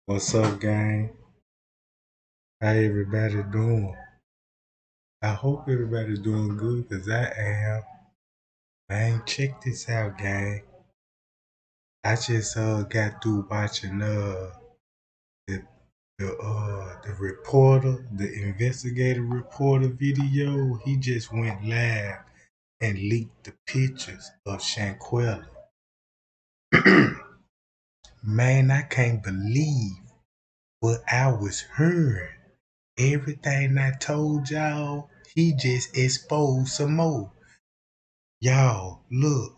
What's up, gang? How everybody doing? I hope everybody's doing good, cause I am. Man, check this out, gang. I just got through watching the the reporter, the investigative reporter video. He just went live and leaked the pictures of Shanqualla. Man, I can't believe what I was hearing. Everything I told y'all, he just exposed some more. Y'all, look,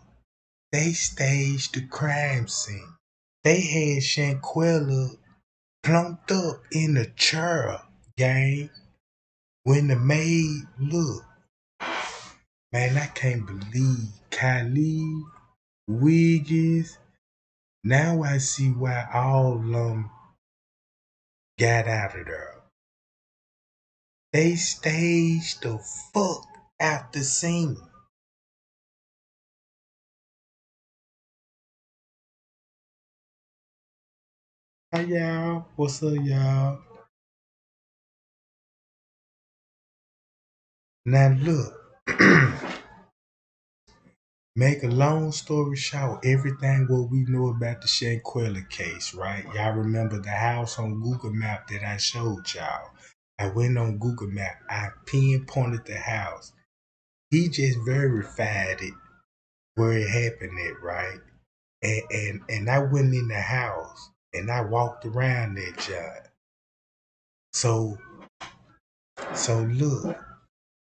they staged the crime scene. They had Shanquella plumped up in a chair, gang. When the maid look, man, I can't believe Kylie, Wiggins. Now I see why all of them got out of there. They staged the fuck out the scene. Hi y'all, what's up y'all? Now look, make a long story short, everything what we know about the Shanquella case, right? Y'all remember the house on Google Map that I showed y'all. I went on Google Map, I pinpointed the house. He just verified it where it happened at, right? And I went in the house and I walked around that job. So look,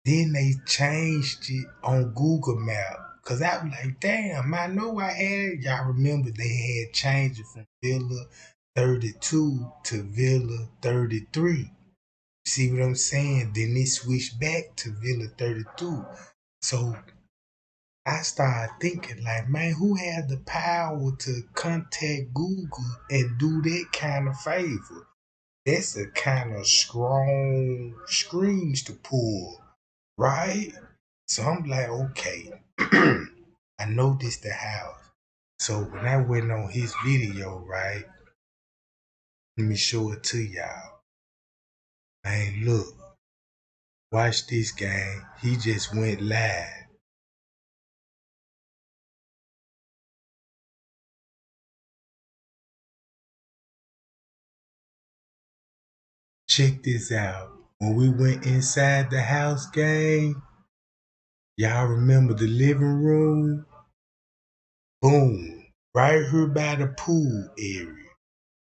then they changed it on Google Map. Cause I was like, damn, I know I had. Y'all remember they had changed it from Villa 32 to Villa 33. See what I'm saying? Then they switched back to Villa 32. So I started thinking like, man, who had the power to contact Google and do that kind of favor? That's a kind of strong strings to pull, right? So I'm like, okay, I know this the house. So when I went on his video, right, let me show it to y'all. Man, look, watch this gang. He just went live. Check this out. When we went inside the house, gang, y'all remember the living room? Boom, right here by the pool area.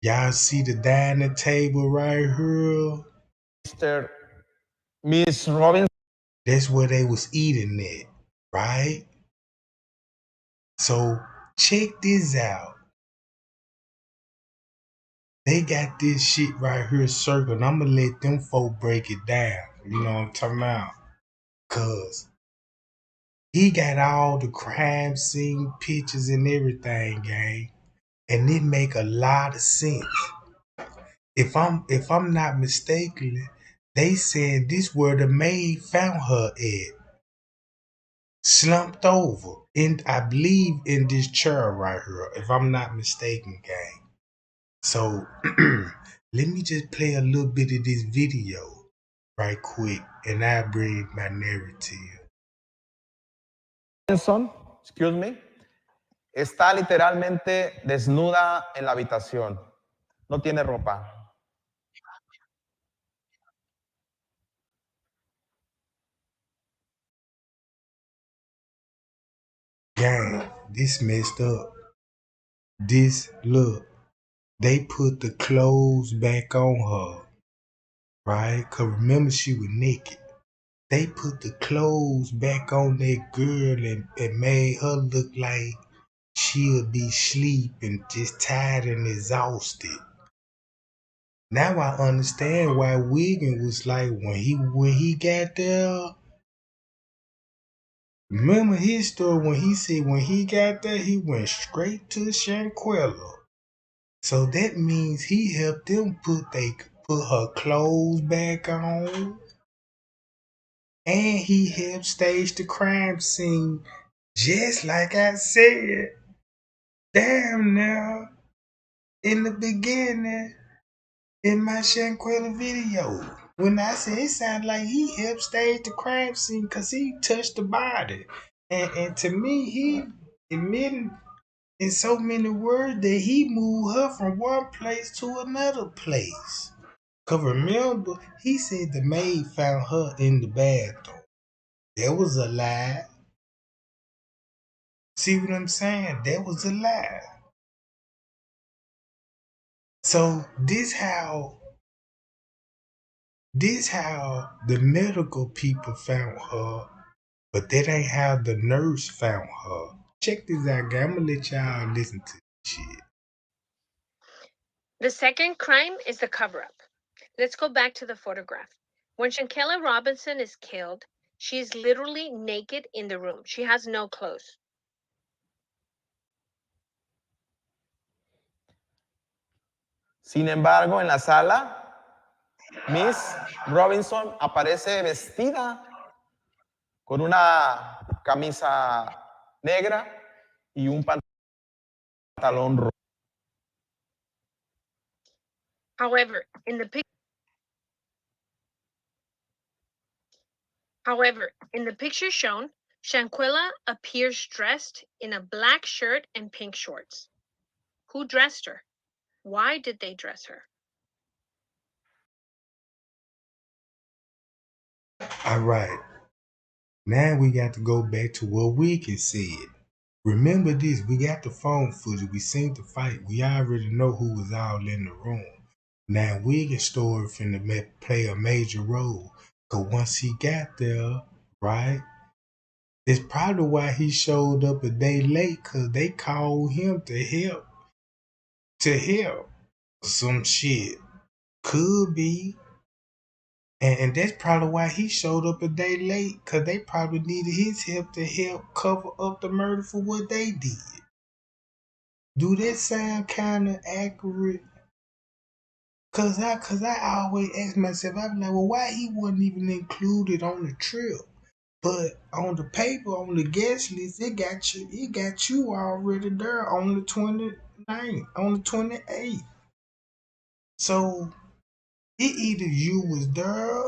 Y'all see the dining table right here? Mr. Miss Robinson. That's where they was eating at, right? So check this out. They got this shit right here circled. I'm gonna let them folk break it down. You know what I'm talking about? Cause he got all the crime scene pictures and everything, gang. And it make a lot of sense. If I'm not mistaken, they said this where the maid found her at. Slumped over. In I believe in this chair right here, if I'm not mistaken, gang. So let me just play a little bit of this video right quick and I'll bring my narrative. Robinson, excuse me, está literalmente desnuda en la habitación. No tiene ropa. Gang, this messed up. This look, they put the clothes back on her, right? Cause remember she was naked. They put the clothes back on that girl and made her look like she'll be sleeping, just tired and exhausted. Now I understand why Wiggin was like when he got there. Remember his story when he said when he got there he went straight to Shanquella. So that means he helped them put her clothes back on, and he helped stage the crime scene, just like I said. Damn now, in the beginning. in my Shanqualla video. When I said it sounded like he helped stage the crime scene because he touched the body. And to me, he admitted in so many words that he moved her from one place to another place. Cause remember, he said the maid found her in the bathroom. That was a lie. See what I'm saying? That was a lie. So this how the medical people found her, but that ain't how the nurse found her. Check this out, guys. I'm gonna let y'all listen to this shit. The second crime is the cover-up. Let's go back to the photograph. When Shanqualla Robinson is killed, she is literally naked in the room. She has no clothes. Sin embargo, en la sala, Miss Robinson aparece vestida con una camisa negra y un pantalón rojo. However, in the picture shown, Shanqualla appears dressed in a black shirt and pink shorts. Who dressed her? Why did they dress her? All right. Now we got to go back to what Wicked said. Remember this, we got the phone footage, we seen the fight, we already know who was all in the room. Now Wiggin's story finna play a major role, cause once he got there, right, it's probably why he showed up a day late, cause they called him to help some shit. Could be. And that's probably why he showed up a day late, cause they probably needed his help to help cover up the murder for what they did. Do that sound kind of accurate? Cause I always ask myself, I'm like, well, why he wasn't even included on the trip? But on the paper, on the guest list, it got you already there on the 29th, on the 28th. So it either you was there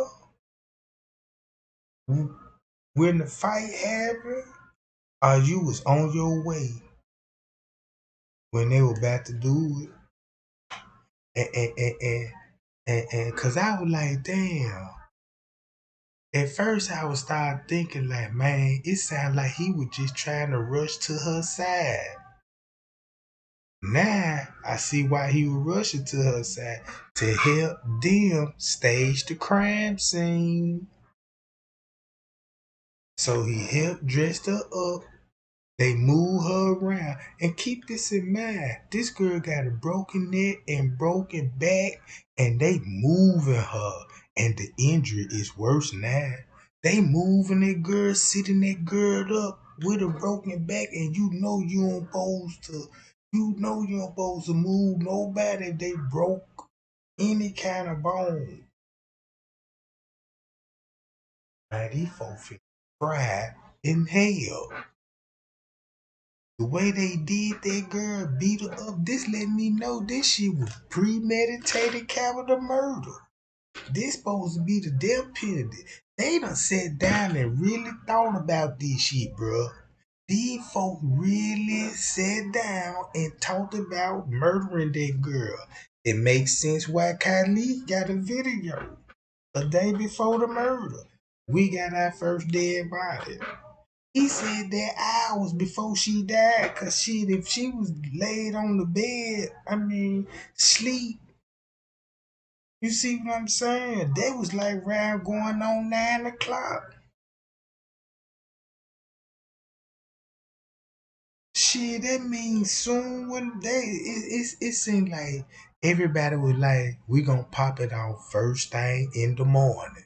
when the fight happened, or you was on your way when they were about to do it. And cause I was like, damn. At first, I would start thinking like, man, it sounded like he was just trying to rush to her side. Now I see why he was rushing to her side to help them stage the crime scene. So he helped dress her up. They move her around. And keep this in mind. This girl got a broken neck and broken back, and they moving her. And the injury is worse now. They moving that girl, sitting that girl up with a broken back, and you don't supposed to move nobody if they broke any kind of bone. Man, these folks feel fried in hell. The way they did that girl, beat her up, this let me know this shit was premeditated capital murder. This supposed to be the death penalty. They done sat down and really thought about this shit, bruh. These folks really sat down and talked about murdering that girl. It makes sense why Kylie got a video a day before the murder. We got our first dead body. He said that hours before she died, cause shit, if she was laid on the bed, sleep. You see what I'm saying? They was like round going on 9 o'clock. Shit, that means soon when it seemed like everybody was like, we gonna pop it off first thing in the morning.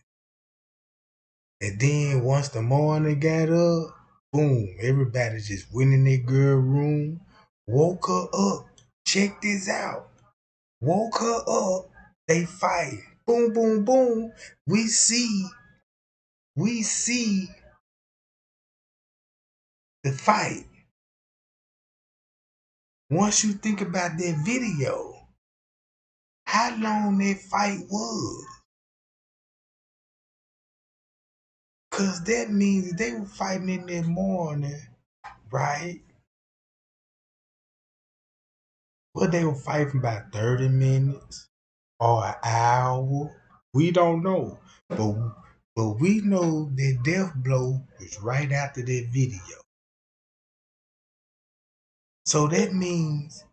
And then once the morning got up, boom, everybody just went in their girl room, woke her up. Check this out. Woke her up, they fight. Boom, boom, boom. We see the fight. Once you think about that video, how long that fight was. Cause that means they were fighting in the morning, right? Well, they were fighting about 30 minutes or an hour. We don't know. But we know that death blow was right after that video. So that means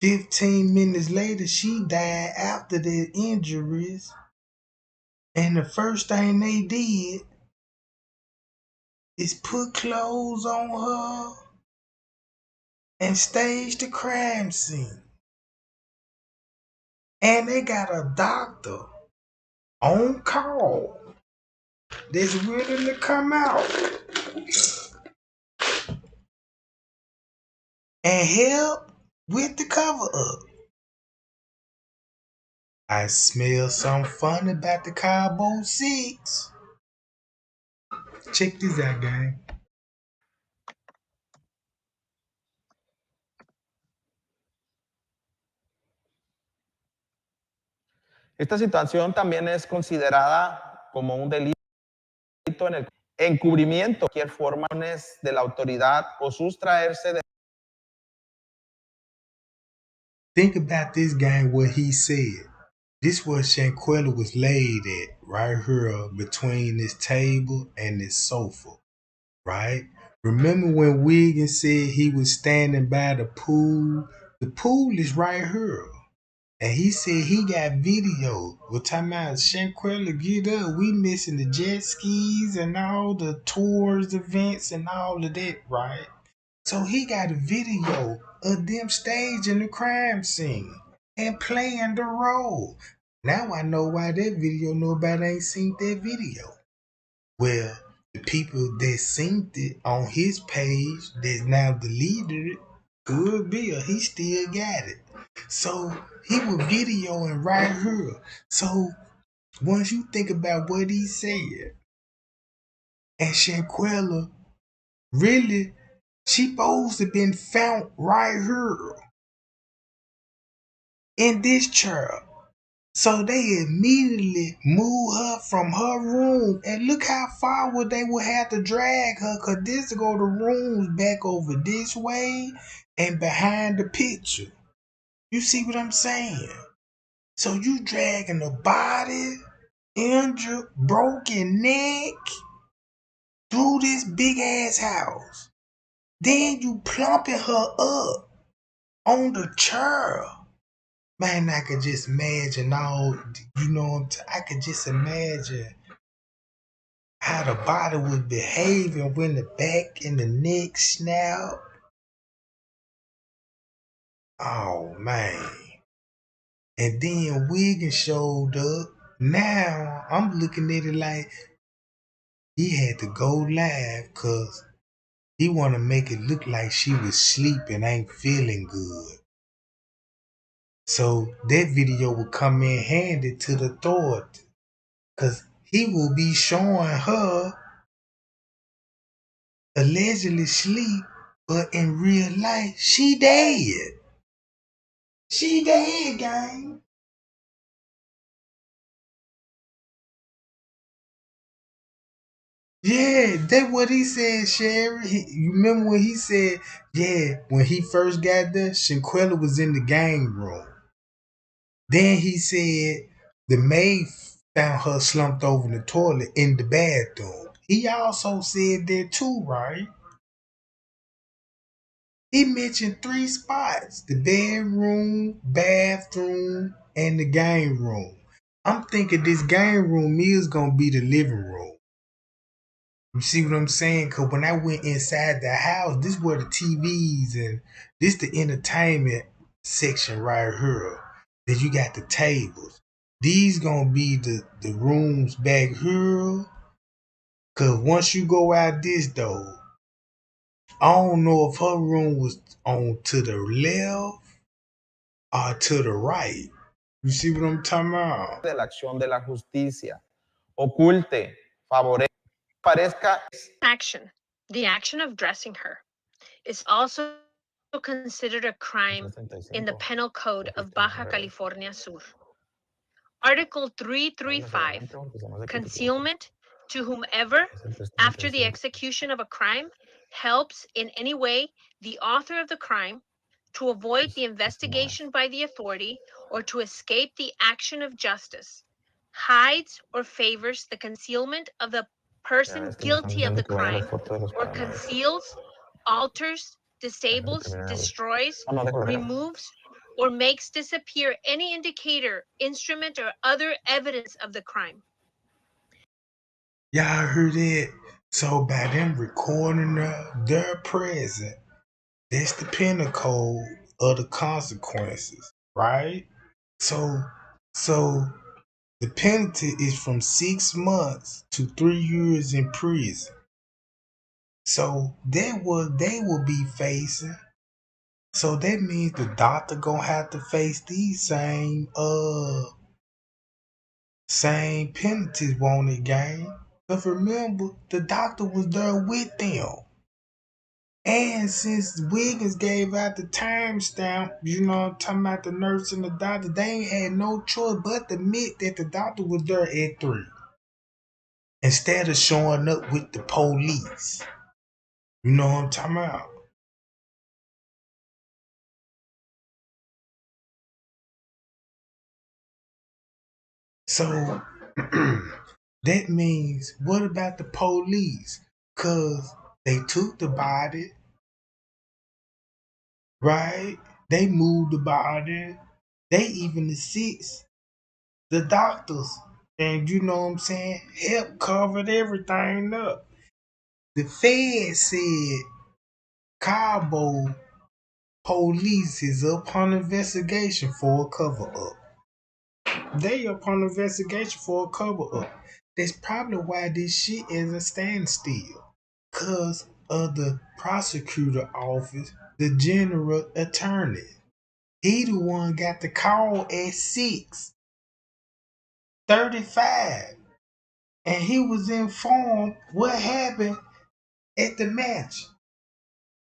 15 minutes later, she died after the injuries. And the first thing they did is put clothes on her and stage the crime scene. And they got a doctor on call that's willing to come out and help with the cover up. I smell something funny about the Cabo 6. Check this out, gang. Esta situación también es considerada como un delito en el encubrimiento, cualquier forma de la autoridad o sustraerse de. Think about this, gang, what he said. This was Shanqualla was laid at, right here between this table and this sofa, right? Remember when Wiggins said he was standing by the pool? The pool is right here. And he said he got video. We're talking about Shanqualla get up. We missing the jet skis and all the tours, events, and all of that, right? So he got a video of them staging the crime scene and playing the role. Now I know why that video, nobody ain't seen that video. Well, the people that seen it on his page that now deleted it, good Bill, he still got it. So he was videoing right here. So once you think about what he said, and Shanquella really, she supposed to been found right here in this chair. So they immediately moved her from her room. And look how far would they would have to drag her, cause this go the rooms back over this way and behind the picture. You see what I'm saying? So you dragging the body, injured, broken neck through this big ass house. Then you plumping her up on the chair. Man, I could just imagine all, you know, I could just imagine how the body was behaving when the back and the neck snap. Oh, man. And then Wiggins showed up. Now, I'm looking at it like he had to go live because he want to make it look like she was sleeping, ain't feeling good. So that video will come in handy to the authority. Because he will be showing her allegedly sleep, but in real life, she dead. She dead, gang. Yeah, that's what he said, Sherry. You remember when he said, yeah, when he first got there, Shanquella was in the game room. Then he said the maid found her slumped over in the toilet in the bathroom. He also said that too, right? He mentioned 3 spots: the bedroom, bathroom, and the game room. I'm thinking this game room is gonna be the living room. You see what I'm saying? Cause when I went inside the house, this were the TVs and this the entertainment section right here. Then you got the tables. These gonna be the rooms back here. Cause once you go out this door, I don't know if her room was on to the left or to the right. You see what I'm talking about? De la acción de la justicia, oculte, favorezca, parezca. Action, the action of dressing her, is also considered a crime in the 335. Penal Code of Cogiste en Baja febrero. California Sur. Article Háblame 335, seriamente porque se me hace que te equivocas. concealment to whomever, Es el after the 335. execution of a crime, helps in any way the author of the crime to avoid the investigation by the authority or to escape the action of justice, hides or favors the concealment of the Ya person ves que me están guilty of diciendo the que vaya a la crime, foto de los or paramédicos. conceals, alters, Déjame disables, terminar de abrir. destroys, No, déjalo, déjalo. removes, or makes disappear any indicator, instrument, or other evidence of the crime. Y'all heard that? So by them recording their present, that's the pinnacle of the consequences, right? So the penalty is from 6 months to 3 years in prison. So that what they will be facing. So that means the doctor gonna have to face these same penalties, won't it, gang? But remember, the doctor was there with them. And since Wiggins gave out the timestamp, I'm talking about the nurse and the doctor, they ain't had no choice but to admit that the doctor was there at 3. Instead of showing up with the police. You know what I'm talking about? So that means, what about the police? Cause they took the body, right? They moved the body. They even assist the doctors. And you know what I'm saying? Help covered everything up. The Fed said Cabo police is up on investigation for a cover up. They up on investigation for a cover up. That's probably why this shit is a standstill. Cause of the prosecutor office, the general attorney. He the one got the call at 6:35. And he was informed what happened at the match.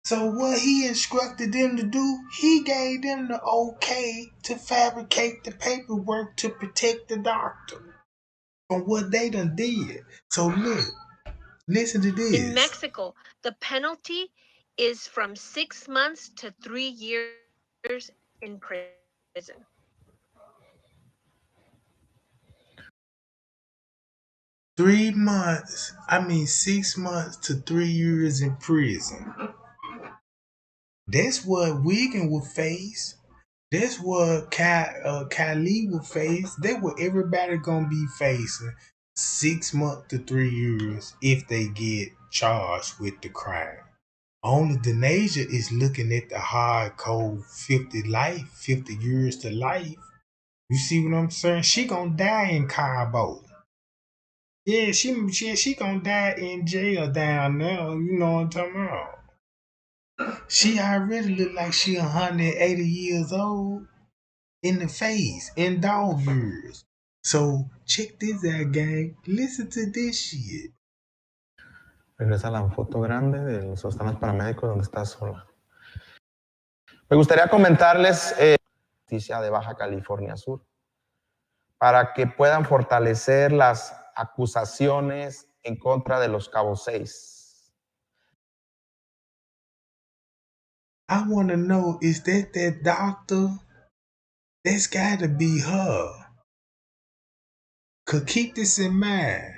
So what he instructed them to do, he gave them the okay to fabricate the paperwork to protect the doctor from what they done did. So look, listen to this. In Mexico, the penalty is from 6 months to 3 years in prison. 6 months to 3 years in prison. That's what Wiggin would face. That's what Kylie will face. That's what everybody gonna be facing. 6 months to 3 years if they get charged with the crime. Only Denasia is looking at the hard code 50 years to life. You see what I'm saying? She gonna die in Cabo. Yeah, she gonna die in jail down there. You know what I'm talking about? She already look like she 180 years old in the face, in dog years. So check this out, gang. Listen to this shit. Regresa la foto grande de los están los paramédicos donde está sola. Me gustaría comentarles justicia de Baja California Sur para que puedan fortalecer las acusaciones en contra de los Cabo 6. I want to know, is that doctor? That's got to be her. Cause keep this in mind.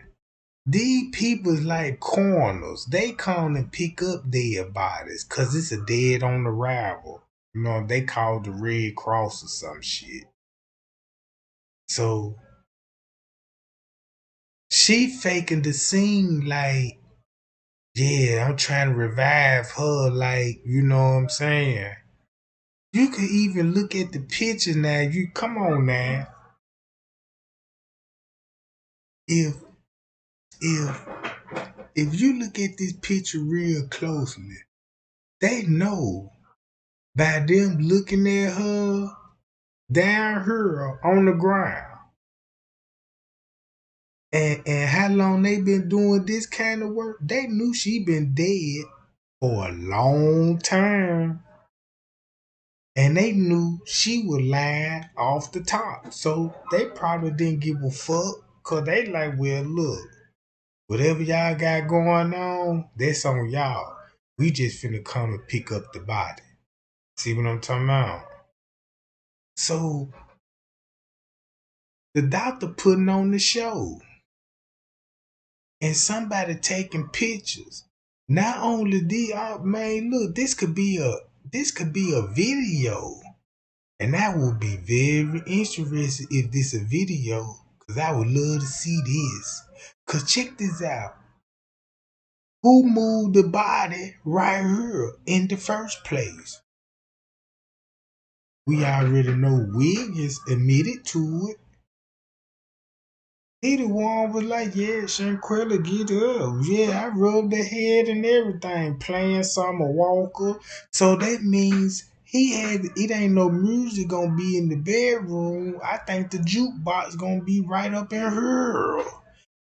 These people's like coroners. They come and pick up dead bodies cause it's a dead on arrival. You know, they call the Red Cross or some shit. So she faking the scene like, yeah, I'm trying to revive her, like, you know what I'm saying? You could even look at the picture now. You come on now. If if you look at this picture real closely, they know by them looking at her down here on the ground. And how long they been doing this kind of work, they knew she been dead for a long time. And they knew she was lying off the top. So they probably didn't give a fuck. Cause they like, well, look, whatever y'all got going on, that's on y'all. We just finna come and pick up the body. See what I'm talking about? So the doctor putting on the show and somebody taking pictures. Not only man, look, this could be a video. And I would be very interested if this a video, cause I would love to see this. Cause check this out. Who moved the body right here in the first place? We already know Wiggins admitted to it. He the one was like, yeah, Shanqualla, get up. Yeah, I rubbed the head and everything, playing Summer Walker. So that means it ain't no music gonna be in the bedroom. I think the jukebox gonna be right up in here.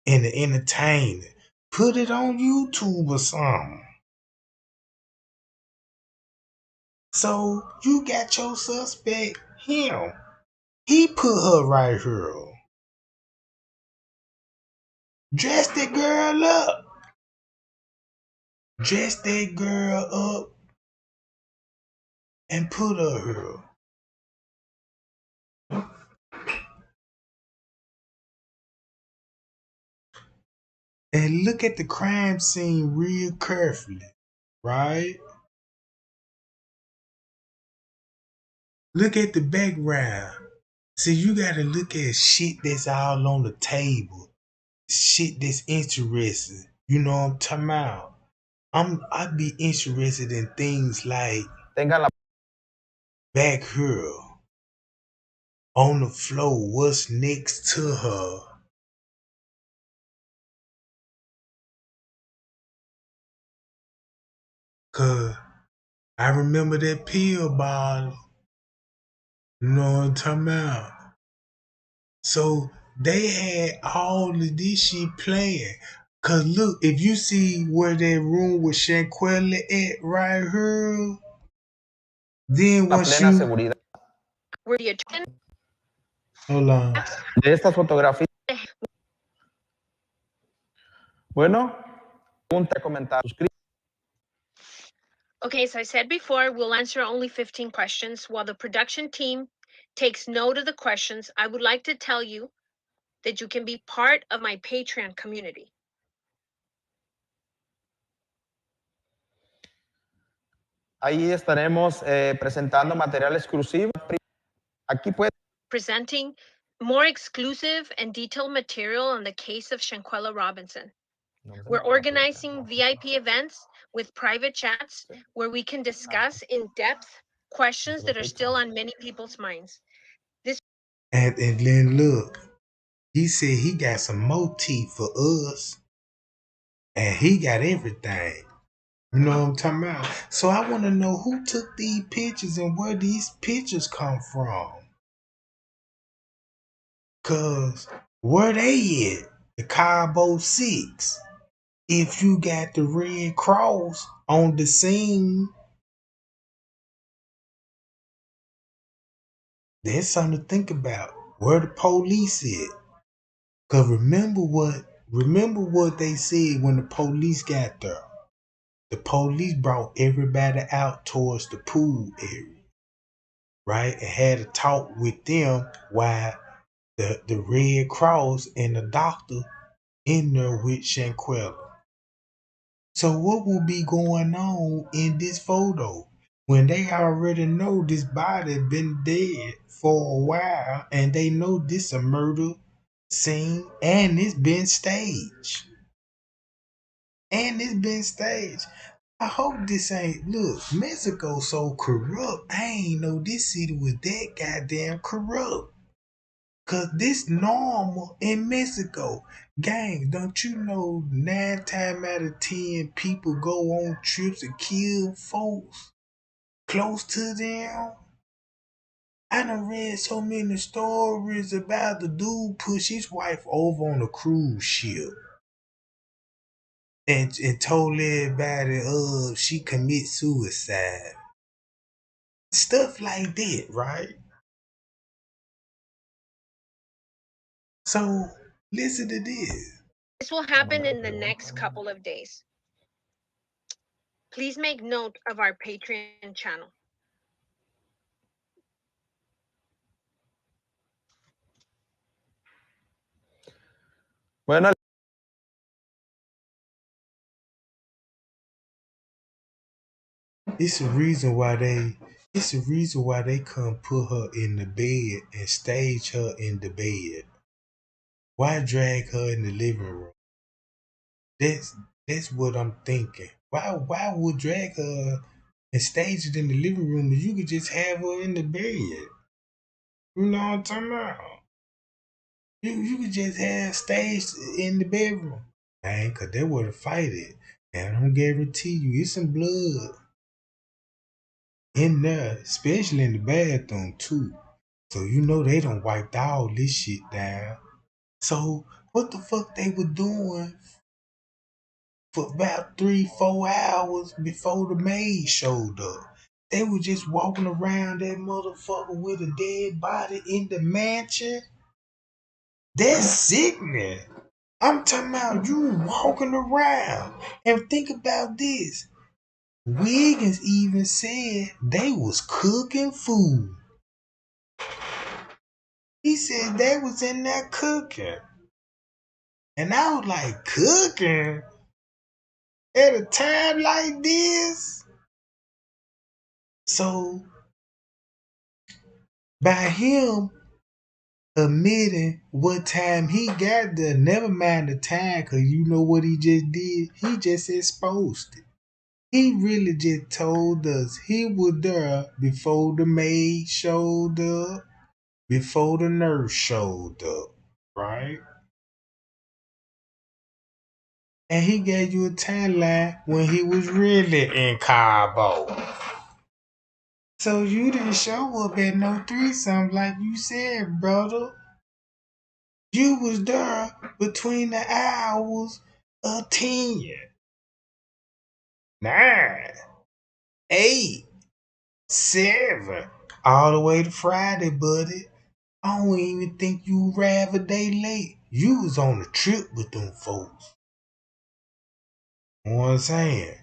And the entertainment. Put it on YouTube or something. So you got your suspect, him. He put her right here. Dress that girl up. Dress that girl up and put her here. And look at the crime scene real carefully, right? Look at the background. See, you gotta look at shit that's all on the table. Shit that's interesting. You know what I'm talking about? I'd be interested in things like back here on the floor, what's next to her? Cause I remember that pill bottle. You know what I'm talking about? So they had all of this shit playing. Cause look, if you see where that room with Shanqualla at right here, then once you seguridad Were the attendants hold on. de estas fotografías. Bueno, pregunta, comentar. Okay, as I said before, we'll answer only 15 questions. While the production team takes note of the questions, I would like to tell you that you can be part of my Patreon community. Ahí estaremos presentando material exclusivo. Aquí puede. Presenting more exclusive and detailed material on the case of Shanqualla Robinson. We're organizing VIP events with private chats where we can discuss in depth questions that are still on many people's minds. And then look, he said he got some motif for us. And he got everything. You know what I'm talking about? So I want to know who took these pictures and where these pictures come from. Cause where they at? The Cabo 6. If you got the Red Cross on the scene, that's something to think about. Where the police at? Cause remember what they said when the police got there. The police brought everybody out towards the pool area, right? And had a talk with them while the Red Cross and the doctor in there with Shanqualla. So what will be going on in this photo when they already know this body been dead for a while and they know this a murder scene and it's been staged? I hope this ain't, look, Mexico so corrupt. I ain't know this city was that goddamn corrupt. Cause this normal in Mexico. Gang, don't you know 9 times out of 10 people go on trips and kill folks close to them? I done read so many stories about the dude push his wife over on a cruise ship and told everybody she commit suicide. Stuff like that, right? So listen to this. This will happen in the next couple of days. Please make note of our Patreon channel. Bueno, It's a reason why they couldn't put her in the bed and stage her in the bed. Why drag her in the living room? That's what I'm thinking. Why would drag her and stage it in the living room if you could just have her in the bed? You know what I'm talking about? You could just have staged in the bedroom. Man, cause they would have fight it. And I'm guarantee you it's some blood in there, especially in the bathroom too. So you know they done wiped all this shit down. So what the fuck they were doing for about 3-4 hours before the maid showed up? They were just walking around that motherfucker with a dead body in the mansion. That's sickening. I'm talking about you walking around. And think about this. Wiggins even said they was cooking food. He said they was in there cooking. And I was like, cooking? At a time like this? So, by him admitting what time he got there, never mind the time, because you know what he just did? He just exposed it. He really just told us he was there before the maid showed up, before the nurse showed up, right? And he gave you a timeline when he was really in Cabo. So you didn't show up at no threesome like you said, brother. You was there between the hours of 10, 9, 8, 7, all the way to Friday, buddy. I don't even think you arrived a day late. You was on a trip with them folks. You know what I'm saying?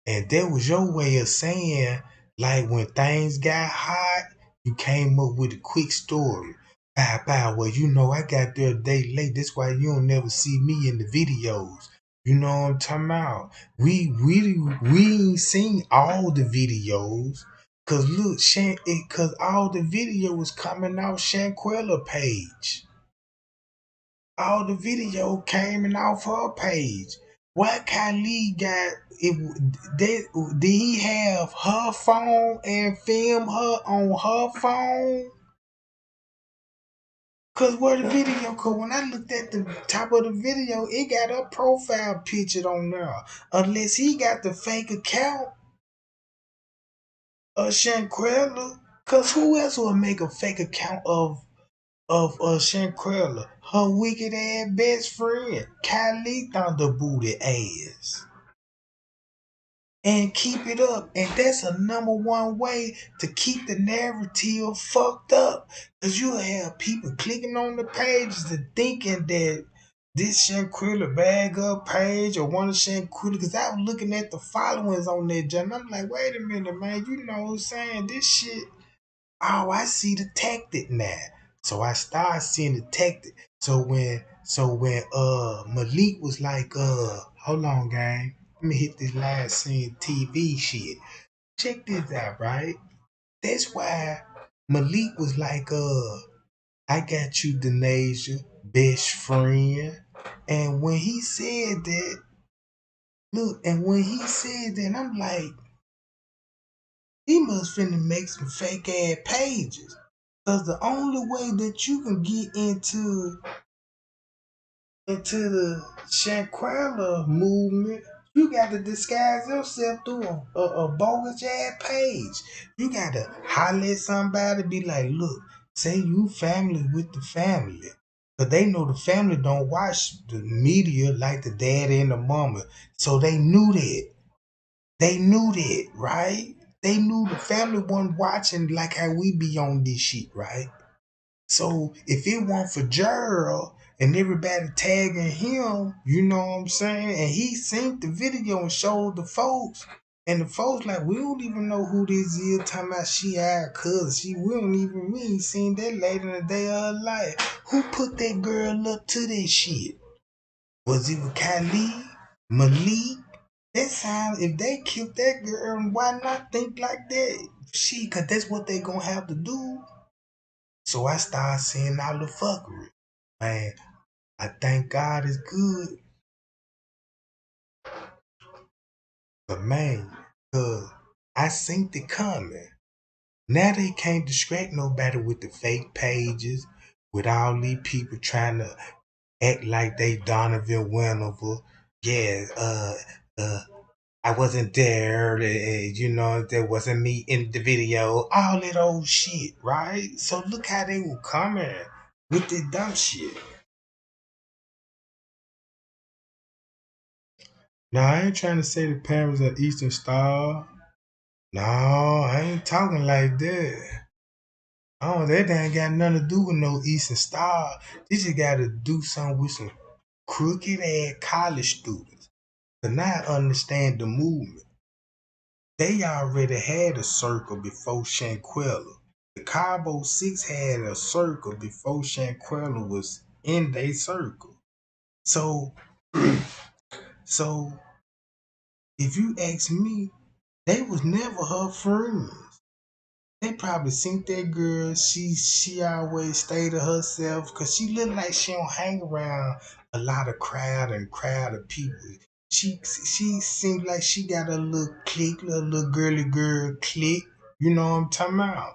And that was your way of saying, like, when things got hot, you came up with a quick story. Bow, well, you know, I got there a day late. That's why you don't never see me in the videos. You know what I'm talking about? We ain't seen all the videos. Cause look, cause all the video was coming off Shanqualla page. All the video came off her page. Why Kylie got it? Did he have her phone and film her on her phone? Cause where the video? Cause when I looked at the top of the video, it got her profile pictured on there. Unless he got the fake account of Shanquella. Cause who else would make a fake account of Shanquella, her wicked ass best friend, Kylie Thunder Booty ass. And keep it up. And that's a number one way to keep the narrative fucked up. Cause you'll have people clicking on the pages and thinking that this Shanquella bag up page or one of Shanquella, cause I was looking at the followings on that jump. I'm like, wait a minute, man, you know what I'm saying? This shit. Oh, I see the tactic now. So I started seeing the tactic. So when Malik was like, hold on, gang. Let me hit this last scene TV shit. Check this out, right? That's why Malik was like, I got you, Denasia, best friend. And when he said that, look, and when he said that, I'm like, he must finna make some fake ass pages. Cause the only way that you can get into the Shanquella movement, you got to disguise yourself through a bogus ass page. You got to holler at somebody, be like, look, say you family with the family. Cause they know the family don't watch the media like the daddy and the mama. So they knew that. They knew that, right? they knew the family wasn't watching like how we be on this shit, right? So if it weren't for Gerald and everybody tagging him, you know what I'm saying? And he seen the video and showed the folks. And the folks like, we don't even know who this is, talking about she our cousin. We ain't seen that lady in a day of her life. Who put that girl up to that shit? Was it with Kylie? Malik? That sound, if they killed that girl, why not think like that? She, cause that's what they gonna have to do. So I started seeing all the fuckery. Man, I thank God is good. But man, cause I seen it coming. Now they can't distract nobody with the fake pages, with all these people trying to act like they Donovan Winnover. Yeah, I wasn't there, you know, that wasn't me in the video, all that old shit, right? So look how they were coming with the dumb shit. Now, I ain't trying to say the parents are Eastern Star. No, I ain't talking like that. Oh, that ain't got nothing to do with no Eastern Star. This just got to do something with some crooked ass college students. To not understand the movement. They already had a circle before Shanqualla. The Cabo 6 had a circle before Shanqualla was in their circle. So, so if you ask me, they was never her friends. They probably seen that girl. She always stay to herself because she look like she don't hang around a lot of crowd of people. She seems like she got a little clique, a little girly girl clique. You know what I'm talking about?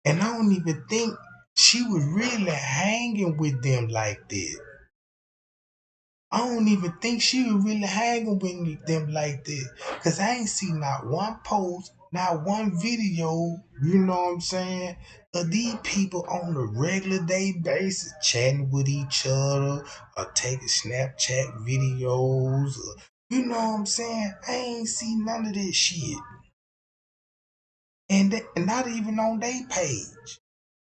And I don't even think she was really hanging with them like that. I don't even think she was really hanging with them like that. Cause I ain't seen not one post, not one video, you know what I'm saying, of these people on a regular day basis chatting with each other or taking Snapchat videos or, you know what I'm saying? I ain't seen none of this shit. And not even on their page.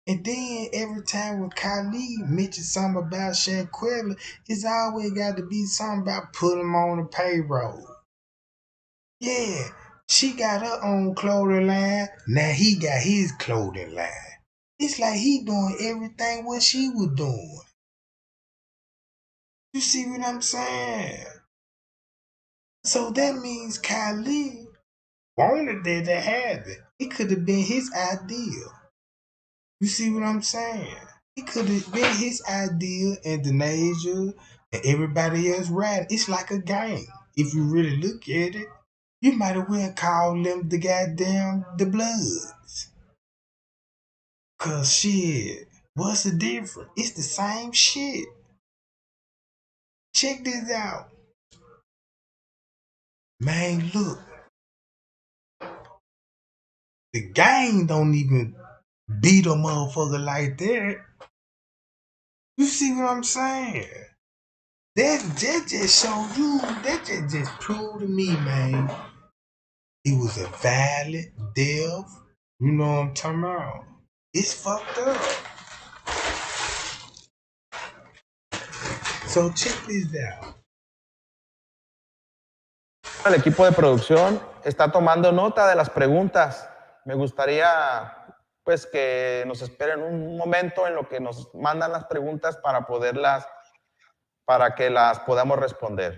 And then every time when Kylie mentions something about Shanquella, it's always got to be something about putting him on the payroll. Yeah, she got her own clothing line. Now he got his clothing line. It's like he doing everything what she was doing. You see what I'm saying? So that means Kylie wanted that to happen. It could have been his idea. You see what I'm saying? It could have been his idea and Denasia and everybody else riding. It's like a game. If you really look at it, you might as well call them the Bloods. Cause shit, what's the difference? It's the same shit. Check this out. Man, look. The gang don't even beat a motherfucker like that. You see what I'm saying? That just show you, that just proved to me, man. He was a violent, deaf, you know what I'm talking about? It's fucked up. So check this out. El equipo de producción está tomando nota de las preguntas. Me gustaría pues que nos esperen un momento en lo que nos mandan las preguntas para que las podamos responder.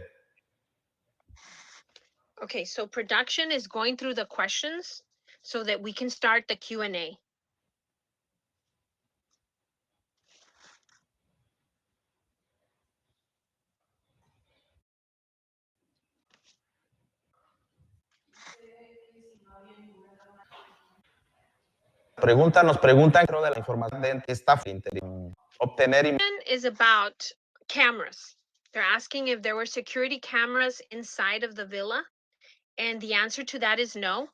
Okay, so production is going through the questions so that we can start the Q&A. Nos preguntan dentro de la información de esta obtener is about cameras. They're asking if there were security cameras inside of the villa, and the answer to that is no.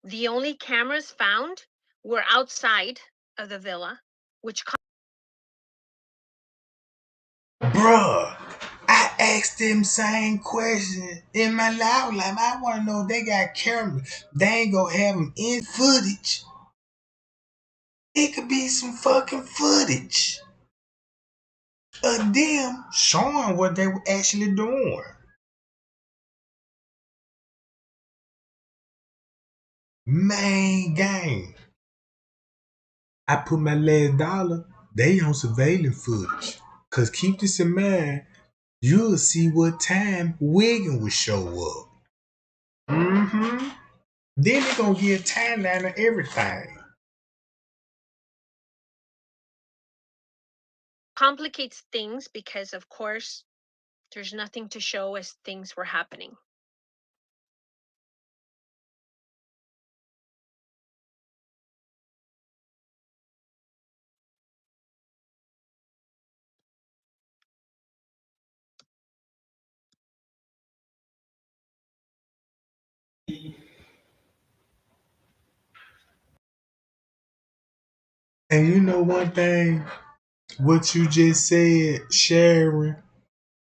The only cameras found were outside of the villa, which Bruh, I asked them same question in my life. Like, I want to know if they got cameras. They ain't gonna have them in footage. It could be some fucking footage of them showing what they were actually doing. Main game. I put my last dollar. They on surveillance footage. Cause keep this in mind, you'll see what time Wiggin would show up. Mm-hmm. Then they gonna get a timeline of everything. Complicates things because, of course, there's nothing to show as things were happening. And you know one thing, what you just said, Sharon,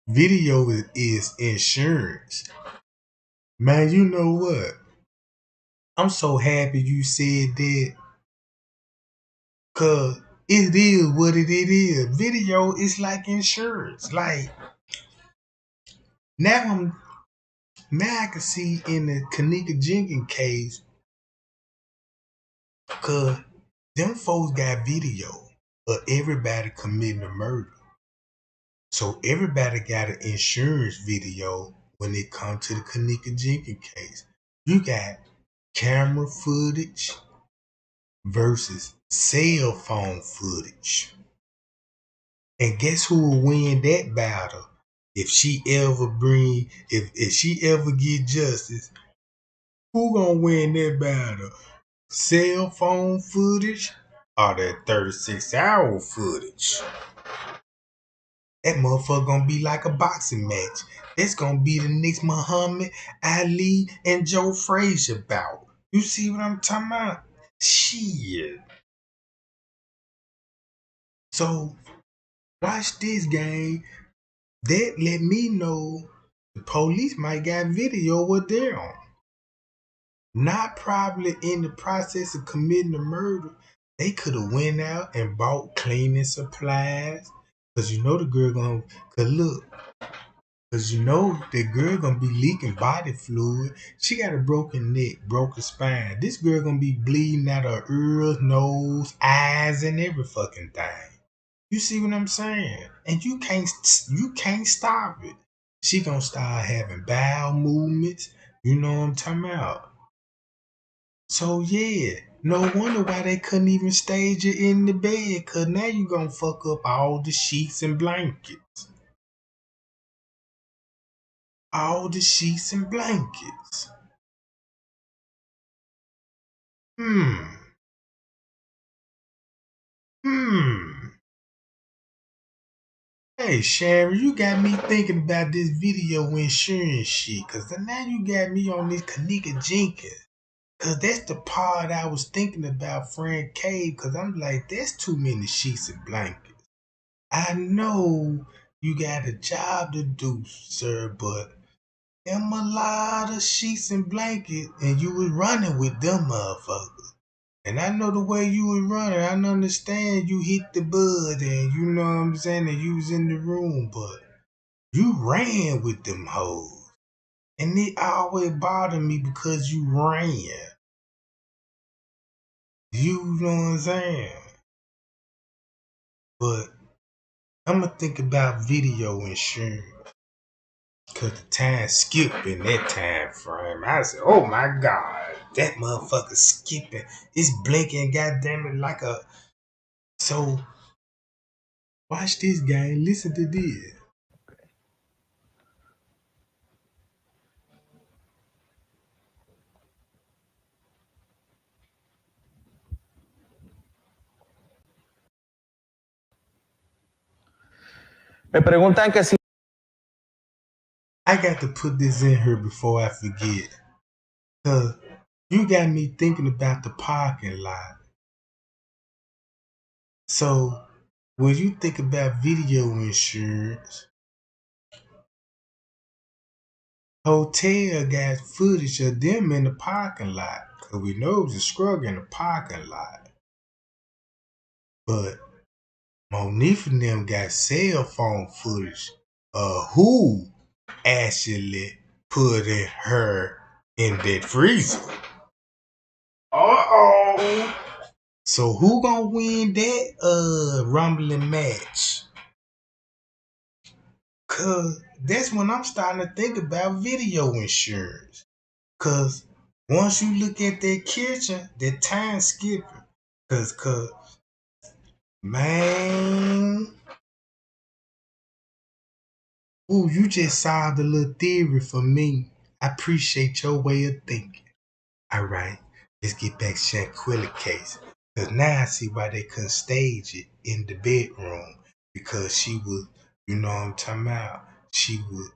video is insurance. Man, you know what? I'm so happy you said that. Cause it is what it is. Video is like insurance. Like now I can see in the Kanika Jenkins case, cause them folks got video of everybody committing a murder. So everybody got an insurance video when it comes to the Kanika Jenkins case. You got camera footage versus cell phone footage. And guess who will win that battle? If she ever get justice, who gonna win that battle? Cell phone footage or that 36-hour footage? That motherfucker gonna be like a boxing match. It's gonna be the next Muhammad Ali and Joe Frazier bout. You see what I'm talking about? Shit. So watch this game. That let me know the police might got video what they're on. Not probably in the process of committing a murder. They could have went out and bought cleaning supplies. Cause you know the girl gonna, cause you know the girl gonna be leaking body fluid. She got a broken neck, broken spine. This girl gonna be bleeding out her ears, nose, eyes, and every fucking thing. You see what I'm saying? And you can't stop it. She gonna start having bowel movements. You know what I'm talking about? So yeah, no wonder why they couldn't even stage it in the bed. Cause now you gonna fuck up all the sheets and blankets. All the sheets and blankets. Hmm. Hmm. Hey Sharon, you got me thinking about this video insurance shit. Cause now you got me on this Kanika Jenkins. Cause that's the part I was thinking about Frank Cave. Cause I'm like, that's too many sheets and blankets. I know you got a job to do, sir, but them a lot of sheets and blankets, and you was running with them motherfuckers. And I know the way you was running. I understand you hit the bud, and you know what I'm saying, and you was in the room, but you ran with them hoes. And it always bothered me because you ran. You know what I'm saying? But I'm gonna think about video insurance. Cause the time skipped in that time frame. I said, oh my God, that motherfucker skipping. It's blinking, goddamn it, like a. So, watch this game. Listen to this. Me preguntan que si I got to put this in here before I forget. Cause you got me thinking about the parking lot. So, when you think about video insurance, hotel got footage of them in the parking lot. Cause we know it was a struggle in the parking lot. But Monifa and them got cell phone footage of who actually put her in that freezer. Uh-oh. So who gonna win that rumbling match? Cause that's when I'm starting to think about video insurance. Cause once you look at that kitchen, that time skipping. Cause man, ooh, you just solved a little theory for me. I appreciate your way of thinking. All right, let's get back to Shanqualla case. Cause now I see why they couldn't stage it in the bedroom. Because she would, you know what I'm talking about? She would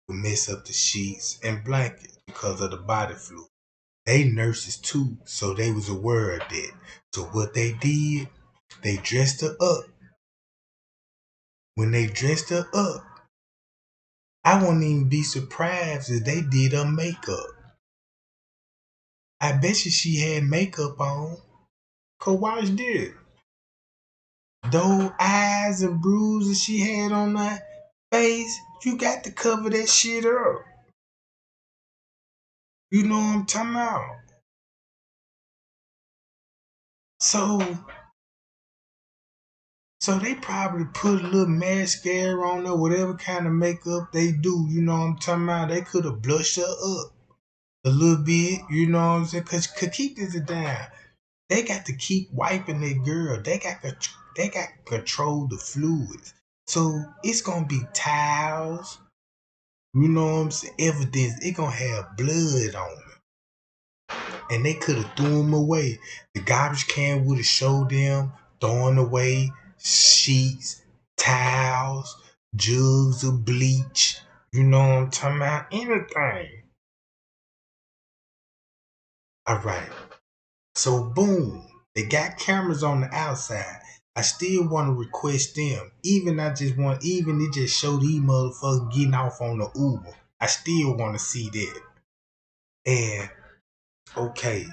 mess up the sheets and blankets because of the body fluid. They nurses too, so they was aware of that. So what they did, they dressed her up. When they dressed her up, I wouldn't even be surprised if they did her makeup. I bet you she had makeup on. Cause watch this. Those eyes and bruises she had on that face, you got to cover that shit up. You know what I'm talking about? So they probably put a little mascara on her, whatever kind of makeup they do, you know what I'm talking about? They could have blushed her up a little bit, you know what I'm saying? Cause keep this down. They got to keep wiping that girl. They got to control the fluids. So it's gonna be towels, you know what I'm saying? Evidence, it gonna have blood on it. And they could have threw them away. The garbage can would have showed them throwing away sheets, towels, jugs of bleach. You know what I'm talking about? Anything. All right. So boom, they got cameras on the outside. I still want to request them. Even it just show these motherfuckers getting off on the Uber. I still want to see that. And okay,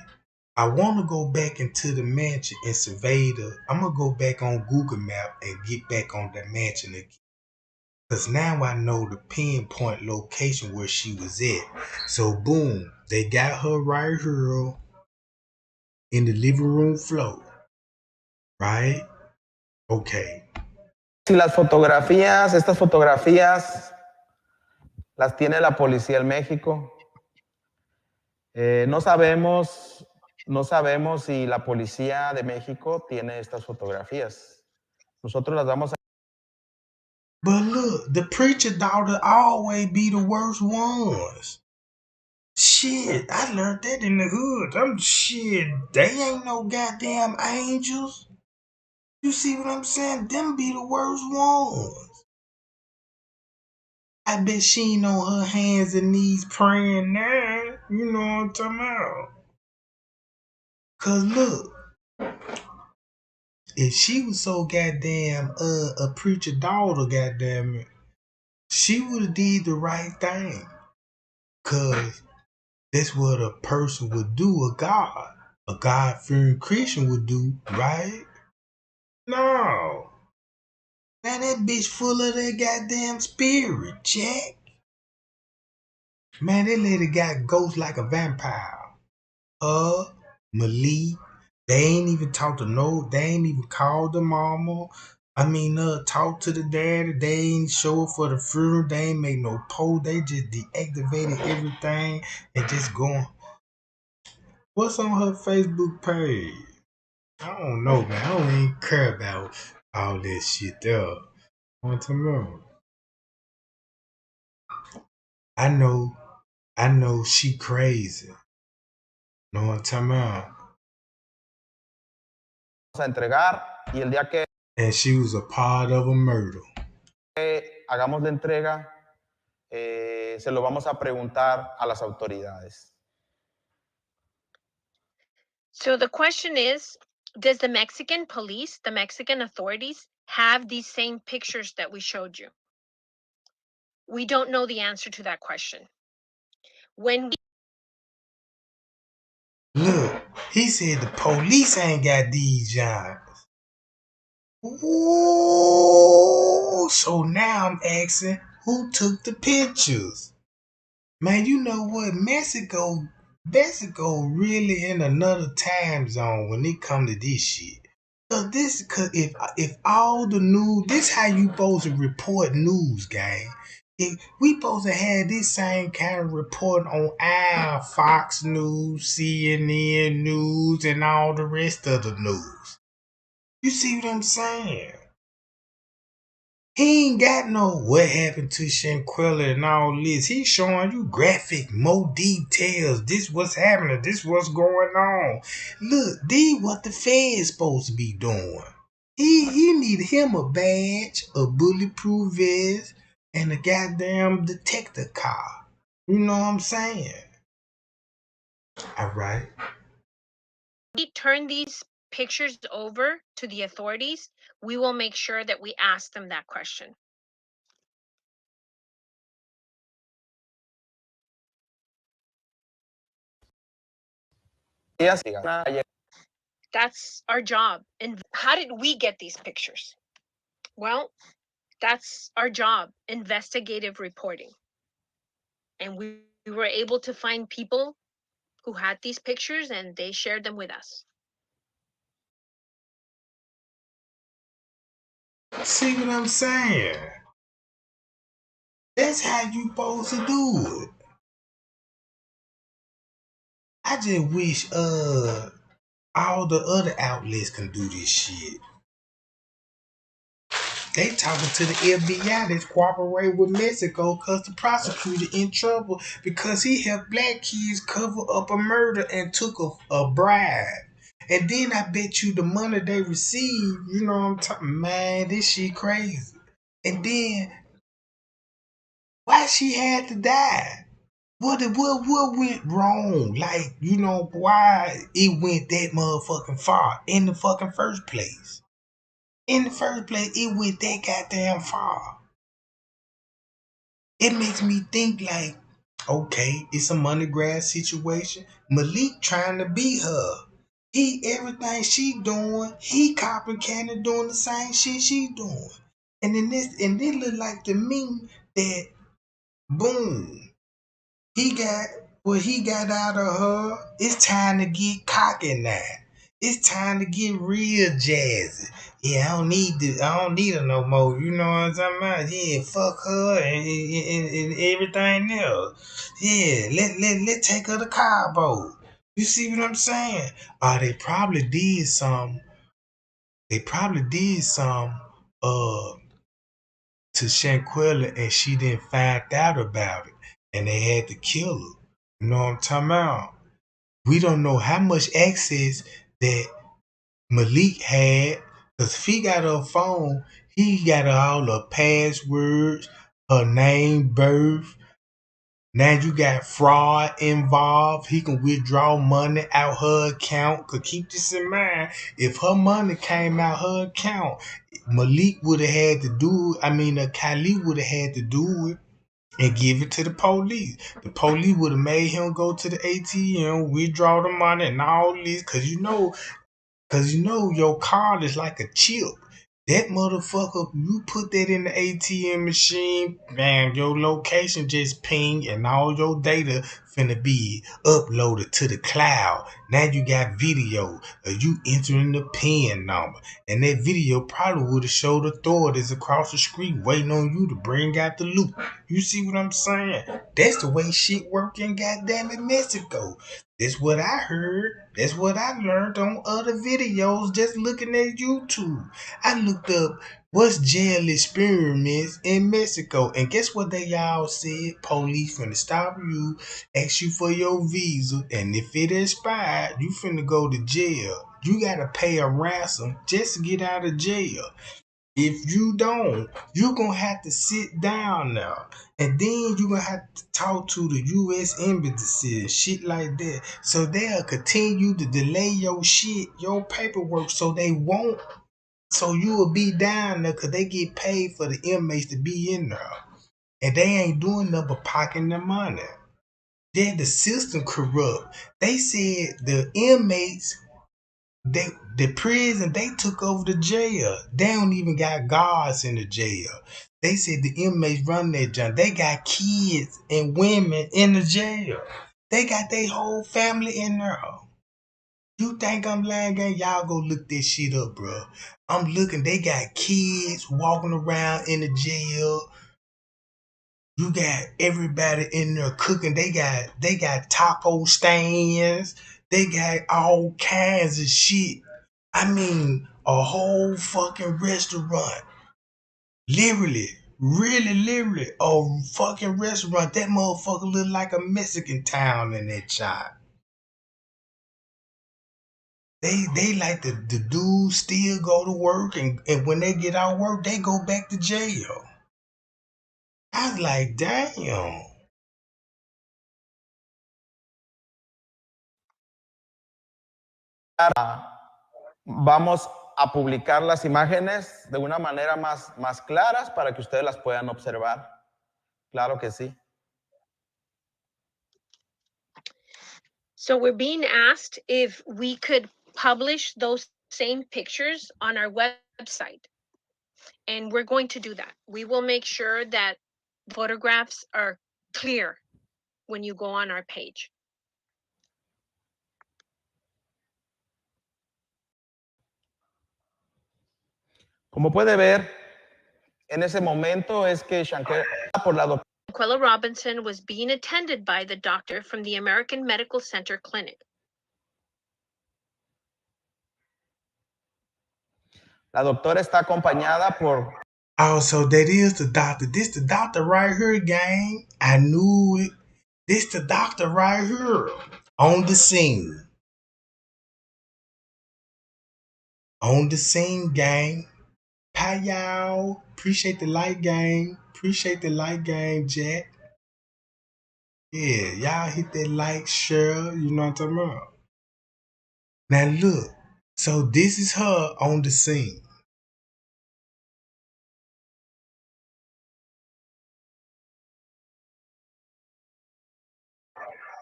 I want to go back into the mansion and survey I'm gonna go back on Google Map and get back on the mansion again. Cause now I know the pinpoint location where she was at. So boom, they got her right here in the living room floor. Right? Okay. Si las fotografías, estas fotografías las tiene la policía en México. No sabemos si la policía de México tiene estas fotografías. Nosotros las vamos a... But look, the preacher daughter always be the worst ones. Shit, I learned that in the hood. They ain't no goddamn angels. You see what I'm saying? Them be the worst ones. I bet she ain't on her hands and knees praying now. You know what I'm talking about? Cause look, if she was so goddamn a preacher daughter, goddamn it, she would have did the right thing. Cause that's what a person would do, a God-fearing Christian would do, right? No. Man, that bitch full of that goddamn spirit, Jack. Man, that lady got ghosts like a vampire. Malik, they ain't even talked to they ain't even called the mama. Talk to the daddy. They ain't show up for the funeral. They ain't make no post. They just deactivated everything and just going. What's on her Facebook page? I don't know, man. I don't even care about all that shit there. Want to know? I know she crazy. Know what I'm talking about? a entregar y el día que And she was a part of a murder. hagamos la entrega, se lo vamos a preguntar a las autoridades. So the question is, does the Mexican police, the Mexican authorities, have these same pictures that we showed you? We don't know the answer to that question. When Look, he said the police ain't got these giants. Ooh, so now I'm asking who took the pictures? Man, you know what? Mexico really in another time zone when it come to this shit. Cause if all the news, this how you supposed to report news, gang. If we supposed to have this same kind of report on our Fox News, CNN News, and all the rest of the news. You see what I'm saying? He ain't got no what happened to Shanqualla and all this. He's showing you graphic, more details. This what's happening. This what's going on. Look, this what the Fed's supposed to be doing. He need him a badge, a bulletproof vest, and a goddamn detector car. You know what I'm saying? All right. we turn these pictures over to the authorities, we will make sure that we ask them that question. That's our job. And how did we get these pictures? Well, that's our job, investigative reporting. And we were able to find people who had these pictures and they shared them with us. See what I'm saying? That's how you supposed to do it. I just wish all the other outlets can do this shit. They talking to the FBI that's cooperating with Mexico because the prosecutor in trouble because he helped black kids cover up a murder and took a bribe. And then I bet you the money they received, you know what I'm talking, man, this shit crazy. And then why she had to die? What went wrong? Like, you know, why it went that motherfucking far in the fucking first place? In the first place, it went that goddamn far. It makes me think like, okay, it's a money grab situation. Malik trying to beat her. Everything she doing, he copycatting doing the same shit she doing. And then this look like to me that boom. He got what he got out of her. It's time to get cocky now. It's time to get real jazzy. Yeah, I don't need her no more. You know what I'm talking about? Yeah, fuck her and everything else. Yeah, let take her to Cabo. You see what I'm saying? They probably did some. They probably did some. To Shanquella and she didn't find out about it and they had to kill her. You know what I'm talking about? We don't know how much access that Malik had because if he got her phone, he got all her passwords, her name, birth. Now you got fraud involved. He can withdraw money out her account. Cause keep this in mind, if her money came out her account, Malik would have had to do it. I mean, Kylie would have had to do it and give it to the police. The police would have made him go to the ATM, withdraw the money and all this. Cause you know your card is like a chip. That motherfucker, you put that in the ATM machine, man, your location just ping and all your data finna be uploaded to the cloud. Now you got video of you entering the PIN number. And that video probably would have showed authorities across the street waiting on you to bring out the loot. You see what I'm saying? That's the way shit work in goddamn it Mexico. That's what I heard. That's what I learned on other videos just looking at YouTube. I looked up what's jail experiments in Mexico. And guess what they all said? Police finna stop you, ask you for your visa, and if it expired, you finna go to jail. You gotta pay a ransom just to get out of jail. If you don't, you're gonna have to sit down now. And then you're gonna have to talk to the US embassy and shit like that. So they'll continue to delay your shit, your paperwork, so they won't. So you will be down there because they get paid for the inmates to be in there. And they ain't doing nothing but pocketing the money. Yeah, the system corrupt. They said the inmates, the prison, they took over the jail. They don't even got guards in the jail. They said the inmates run that junk. They got kids and women in the jail. They got their whole family in there. You think I'm lying, gang? Y'all go look this shit up, bro. I'm looking. They got kids walking around in the jail. You got everybody in there cooking. They got taco stands. They got all kinds of shit. I mean, a whole fucking restaurant. Literally, really, literally, a fucking restaurant. That motherfucker look like a Mexican town in that shot. They like the dudes still go to work, and when they get out of work, they go back to jail. I was like, damn. Vamos a publicar las imágenes de una manera más claras para que ustedes las puedan observar. Claro que sí. So we're being asked if we could publish those same pictures on our website. And we're going to do that. We will make sure that photographs are clear when you go on our page. Como puede ver, en ese momento es que Shanqualla por la doctora Shanqualla Robinson was being attended by the doctor from the American Medical Center Clinic. La doctora está acompañada por... Oh, so that is the doctor. This the doctor right here, gang. I knew it. This the doctor right here. On the scene. On the scene, gang. Hi, y'all. Appreciate the light, gang. Appreciate the light, gang, Jack. Yeah, y'all hit that like, share. You know what I'm talking about? Now, look. So this is her on the scene.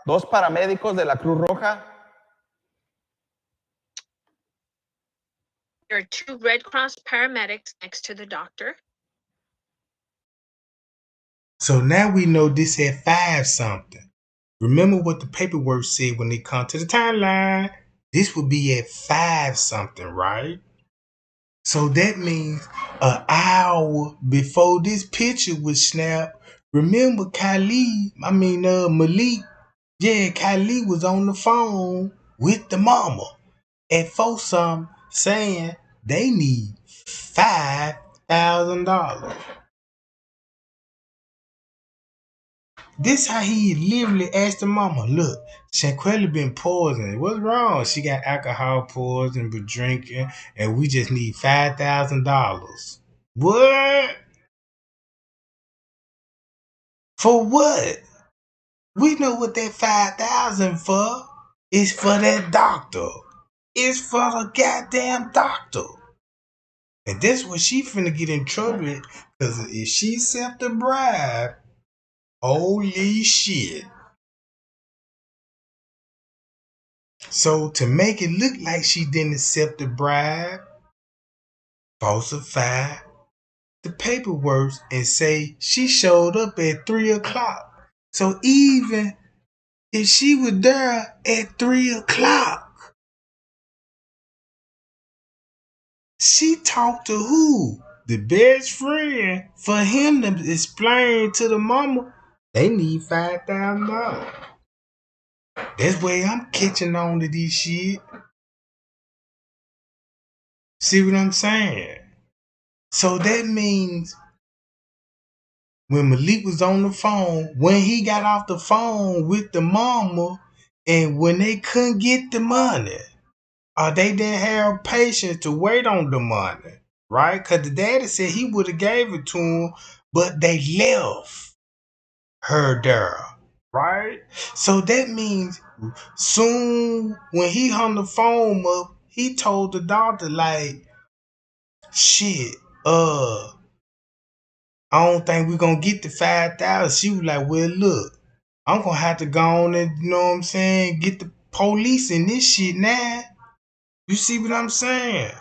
Dos paramédicos de la Cruz Roja. There are two Red Cross paramedics next to the doctor. So now we know this at 5 something. Remember what the paperwork said when they come to the timeline. This would be at 5 something, right? So that means an hour before this picture was snapped. Remember Malik. Yeah, Kylie was on the phone with the mama at 4 something saying they need $5,000. This how he literally asked the mama, look, Shanqualla been poisoned. What's wrong? She got alcohol poisoning, been drinking, and we just need $5,000. What? For what? We know what that 5,000 for. It's for that doctor. It's for the goddamn doctor. And that's what she finna get in trouble with. Cause if she accept the bribe, holy shit. So to make it look like she didn't accept the bribe, falsify the paperwork and say she showed up at 3 o'clock. So even if she was there at 3 o'clock, she talked to who? The best friend for him to explain to the mama they need $5,000. That's where I'm catching on to this shit. See what I'm saying? So that means when Malik was on the phone, when he got off the phone with the mama, and when they couldn't get the money, or they didn't have patience to wait on the money, right? Because the daddy said he would have gave it to him, but they left her there, right? So that means soon when he hung the phone up, he told the doctor like, shit, I don't think we're gonna get the 5,000. She was like, well, look, I'm gonna have to go on and, you know what I'm saying, get the police in this shit now. You see what I'm saying?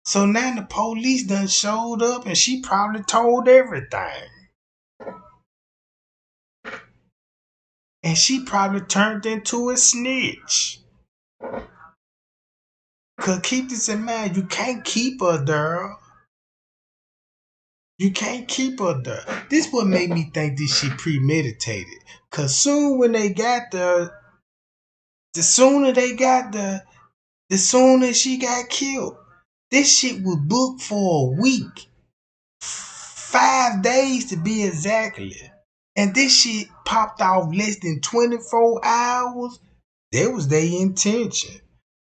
So now the police done showed up and she probably told everything. And she probably turned into a snitch. Cause keep this in mind, you can't keep her there. You can't keep her there. This what made me think this shit premeditated. Cause soon when they got there, the sooner they got there, the sooner she got killed. This shit was booked for a week. 5 days to be exactly. And this shit popped off less than 24 hours. That was their intention.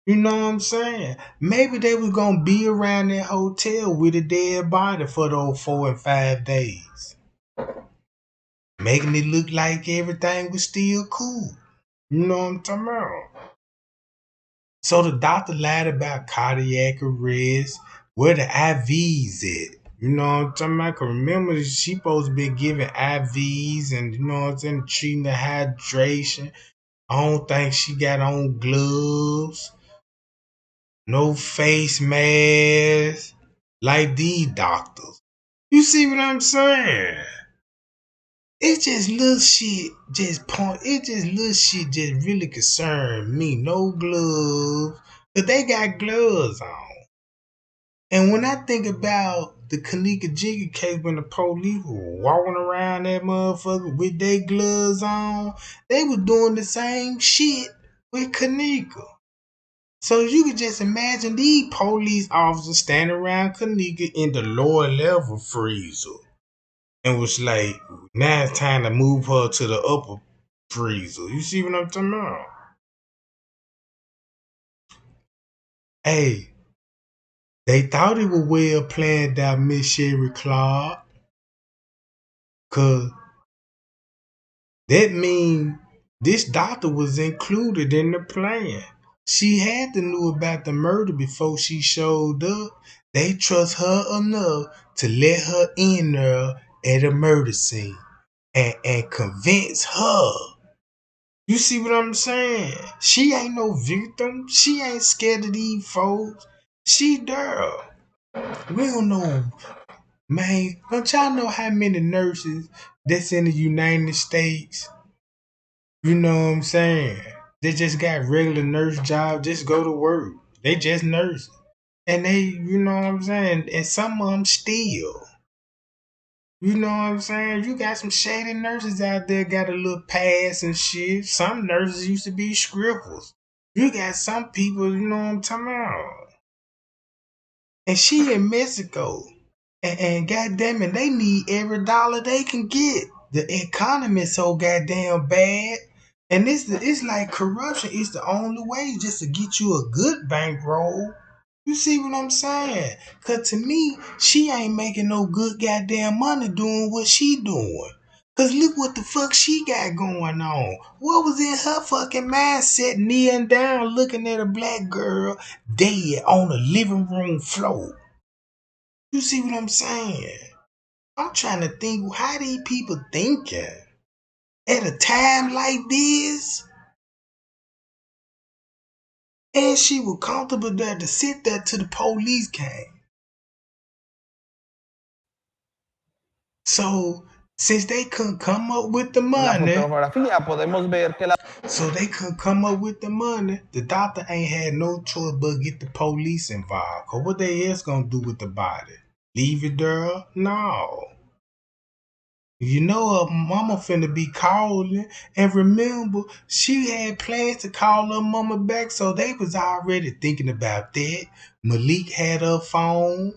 You know what I'm saying? Maybe they was gonna be around that hotel with a dead body for those 4 and 5 days. Making it look like everything was still cool. You know what I'm talking about? So the doctor lied about cardiac arrest, where the IVs at. You know what I'm talking about? Cause remember, she supposed to be giving IVs and, you know what I'm saying, treating the hydration. I don't think she got on gloves, no face mask, like these doctors. You see what I'm saying? It's just little shit, it's just little shit just really concern me. No gloves, but they got gloves on. And when I think about the Kanika Jigga case when the police were walking around that motherfucker with their gloves on, they were doing the same shit with Kanika. So you could just imagine these police officers standing around Kanika in the lower level freezer. And was like, now it's time to move her to the upper freezer. You see what I'm talking about? Hey, they thought it was well planned out, Miss Sherry Clark. Cause that mean this doctor was included in the plan. She had to know about the murder before she showed up. They trust her enough to let her in there at a murder scene and convince her. You see what I'm saying? She ain't no victim. She ain't scared of these folks. She there. We don't know. Man, don't y'all know how many nurses that's in the United States? You know what I'm saying? They just got regular nurse jobs, just go to work. They just nurses. And they, you know what I'm saying? And some of them steal. You know what I'm saying? You got some shady nurses out there got a little pass and shit. Some nurses used to be scribbles. You got some people, you know what I'm talking about. And she in Mexico. And goddamn it, they need every dollar they can get. The economy is so goddamn bad. And it's like corruption is the only way just to get you a good bankroll. You see what I'm saying? Cause to me, she ain't making no good goddamn money doing what she doing. Cause look what the fuck she got going on. What was in her fucking mindset kneeling down looking at a black girl dead on the living room floor? You see what I'm saying? I'm trying to think how these people thinking at a time like this. And she was comfortable there to sit there till the police came. So since they couldn't come up with the En la money, fotografía podemos ver que la the doctor ain't had no choice but get the police involved. Cause what they else gonna do with the body? Leave it there? No. You know her mama finna be calling. And remember, she had plans to call her mama back, so they was already thinking about that. Malik had her phone.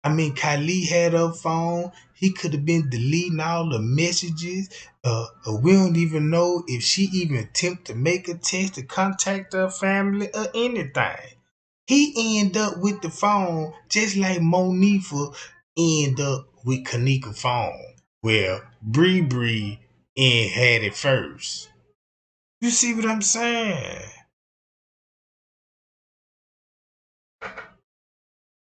Kylie had her phone. He could have been deleting all the messages. We don't even know if she even attempted to make a text to contact her family or anything. He ended up with the phone just like Monifa ended up with Kanika's phone. Well, Bree had it first. You see what I'm saying?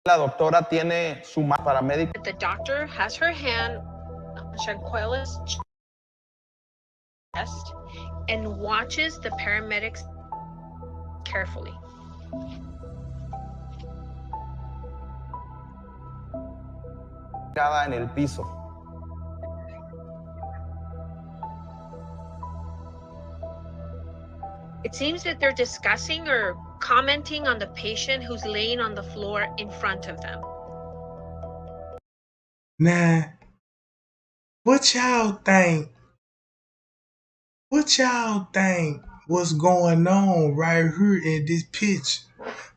doctora tiene su mano paramédico. The doctor has her hand on Shanqualla's and watches the paramedics carefully. Tirada en el piso. It seems that they're discussing or commenting on the patient who's laying on the floor in front of them. Now, what y'all think? What y'all think was going on right here in this picture?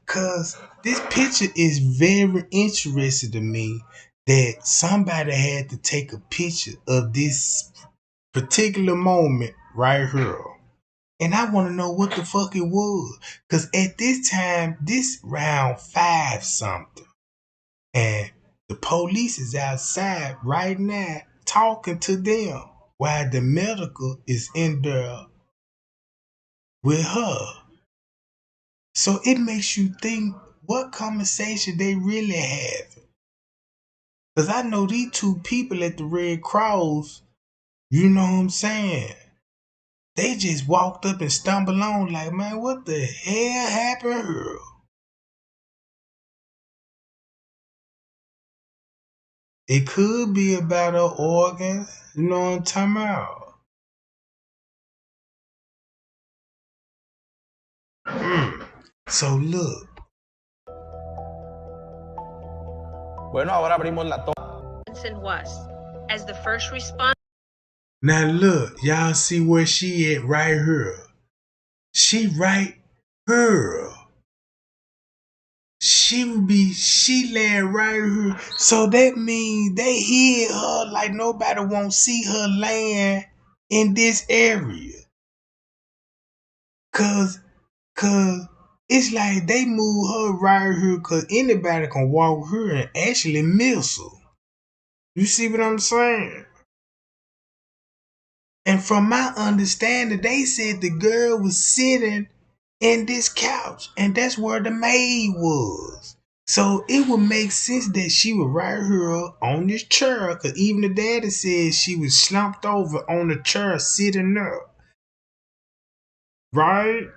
Cause this picture is very interesting to me that somebody had to take a picture of this particular moment right here. And I want to know what the fuck it was. Cause at this time, this round 5 something. And the police is outside right now talking to them while the medical is in there with her. So it makes you think what conversation they really have. Because I know these two people at the Red Cross, you know what I'm saying? They just walked up and stumbled on like, man, what the hell happened here? It could be about her organ, you know what I'm talking about? So look. Bueno, ahora abrimos la toma. Was as the first responder. Now look, y'all see where she at right here. She right here. She laying right here. So that means they hid her like nobody won't see her laying in this area. Cause it's like they move her right here cause anybody can walk here and actually miss her. You see what I'm saying? And from my understanding, they said the girl was sitting in this couch, and that's where the maid was. So it would make sense that she was right here on this chair, because even the daddy said she was slumped over on the chair sitting up. Right?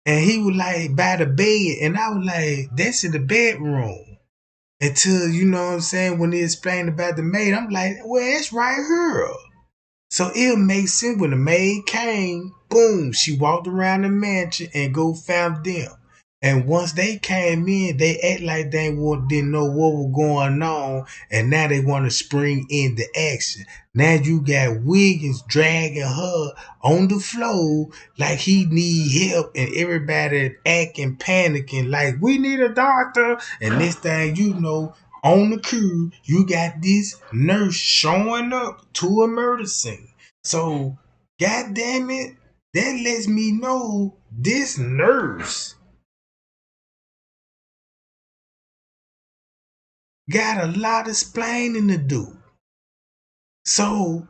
And he was like by the bed, and I was like, that's in the bedroom. Until, you know what I'm saying, when he explained about the maid, I'm like, well, it's right here. So it made sense when the maid came, boom, she walked around the mansion and go found them. And once they came in, they act like they didn't know what was going on, and now they want to spring into action. Now you got Wiggins dragging her on the floor like he need help, and everybody acting panicking like we need a doctor. And this thing you know, on the queue, you got this nurse showing up to emergency. So, god damn it, that lets me know this nurse got a lot of explaining to do. So,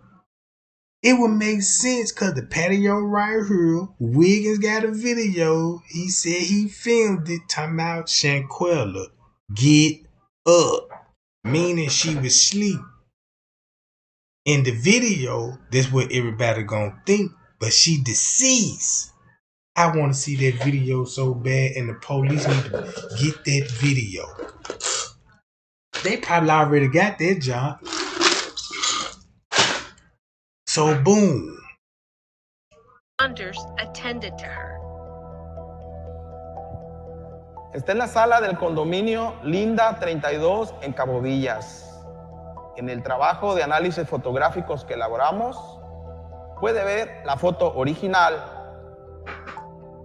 it would make sense because the patio right here, Wiggins got a video. He said he filmed it talking about Shanqualla. Get up. Meaning she was asleep. In the video, that's what everybody gonna think, but she deceased. I want to see that video so bad, and the police need to get that video. They probably already got that job. So boom. Attended to her. Está en la sala del condominio Linda 32 en Cabo Villas. En el trabajo de análisis fotográficos que elaboramos, puede ver la foto original,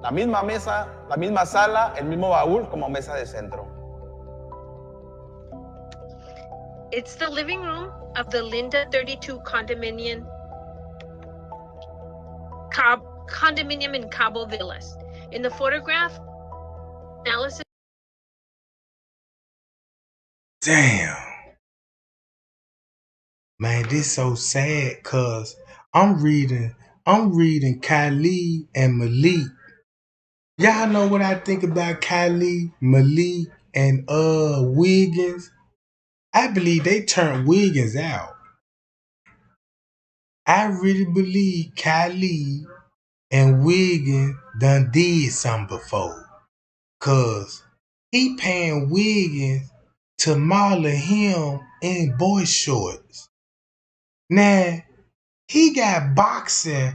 la misma mesa, la misma sala, el mismo baúl como mesa de centro. It's the living room of the Linda 32 condominium in Cabo Villas. In the photograph, analysis. Damn. Man, this so sad cause I'm reading Kylie and Malik. Y'all know what I think about Kylie, Malik, and Wiggins? I believe they turned Wiggins out. I really believe Kylie and Wiggins done did something before. Cause he paying Wiggins to model him in boy shorts. Now, he got boxing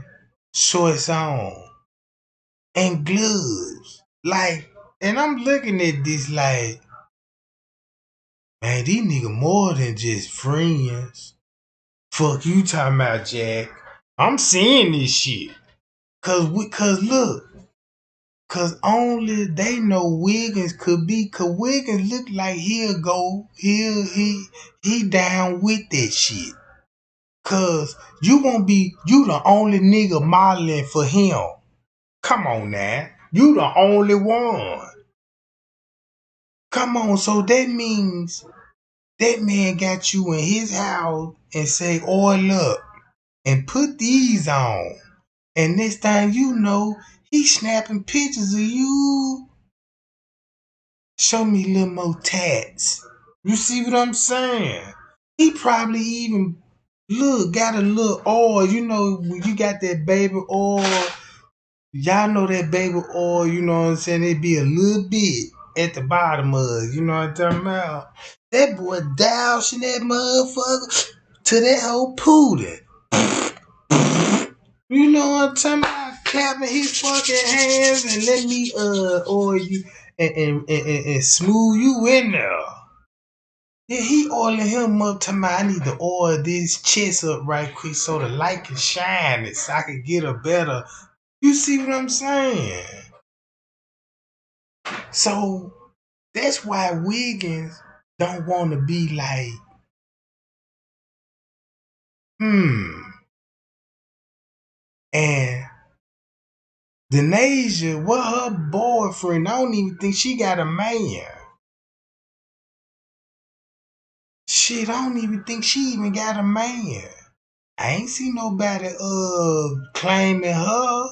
shorts on and gloves. Like, and I'm looking at this like, man, these niggas more than just friends. Fuck you talking about, Jack. I'm seeing this shit. Cause look, cause only they know Wiggins could be, cause Wiggins look like he down with that shit. Cause you won't be, you the only nigga modeling for him. Come on now. You the only one. Come on, so that means that man got you in his house and say, oil up and put these on. And next thing you know, he snapping pictures of you. Show me a little more tats. You see what I'm saying? He probably even got a little oil. You know, when you got that baby oil, y'all know that baby oil, you know what I'm saying? It be a little bit at the bottom of it. You know what I'm talking about? That boy dousing that motherfucker to that whole pootin'. You know what I'm talking about? Clapping his fucking hands and let me oil you and smooth you in there. Yeah, he oiling him up to my, I need to oil this chest up right quick so the light can shine it so I can get a better. You see what I'm saying? So that's why Wiggins don't want to be like, And Denasia, what her boyfriend, I don't even think she got a man. Shit, I don't even think she even got a man. I ain't see nobody claiming her.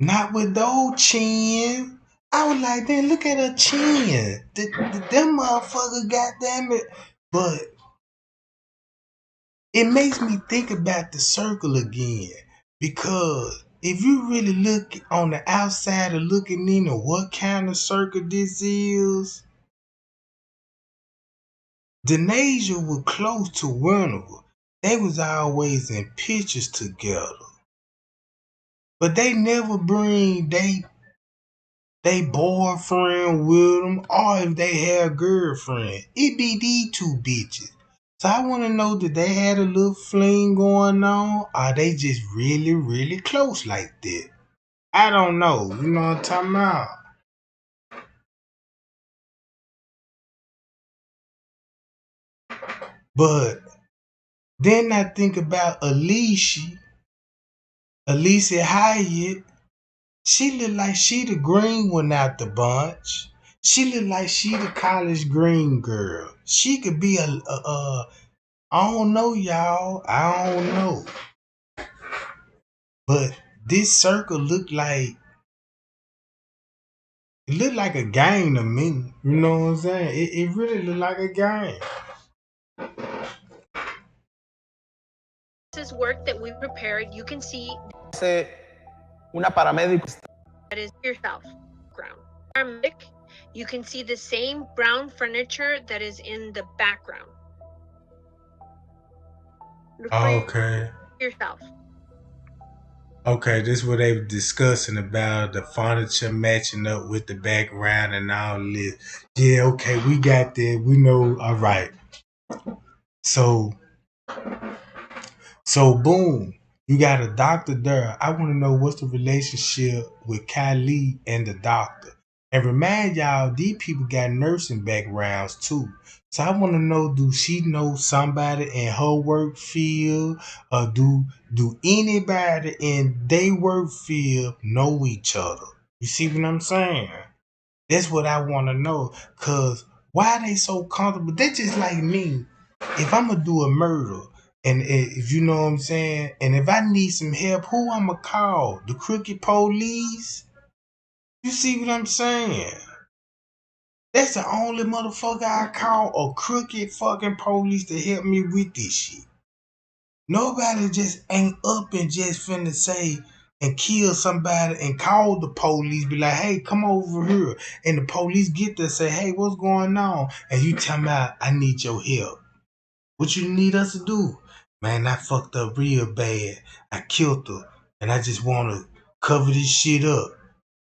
Not with those chin. I was like, then look at her chin. Them motherfucker, goddamn it. But it makes me think about the circle again. Because if you really look on the outside of looking into what kind of circle this is, Denasia was close to Winterval. They was always in pictures together. But they never bring they boyfriend with them, or if they had a girlfriend. It be these two bitches. So I want to know, did they had a little fling going on? Or are they just really, really close like that? I don't know. You know what I'm talking about? But then I think about Alicia Hyatt. She look like she the green one out the bunch. She look like she the college green girl. She could be I don't know, y'all. I don't know. But this circle looked like a game to me. You know what I'm saying? It really looked like a game. This is work that we prepared. You can see Una paramédico. that is yourself. Ground. Paramedic, you can see the same brown furniture that is in the background. Okay. Yourself. Okay, this is what they were discussing about the furniture matching up with the background and all this. Yeah, okay, we got that. We know. All right. So boom, you got a doctor there. I want to know what's the relationship with Kylie and the doctor. And remind y'all, these people got nursing backgrounds too. So I want to know, do she know somebody in her work field, or do anybody in their work field know each other? You see what I'm saying? That's what I want to know. Cause why they so comfortable? They just like me. If I'm gonna do a murder, and if you know what I'm saying, and if I need some help, who I'ma call? The crooked police? You see what I'm saying? That's the only motherfucker I call a crooked fucking police to help me with this shit. Nobody just ain't up and just finna say and kill somebody and call the police, be like, hey, come over here. And the police get there, say, hey, what's going on? And you tell me, I need your help. What you need us to do? Man, I fucked up real bad. I killed her. And I just want to cover this shit up.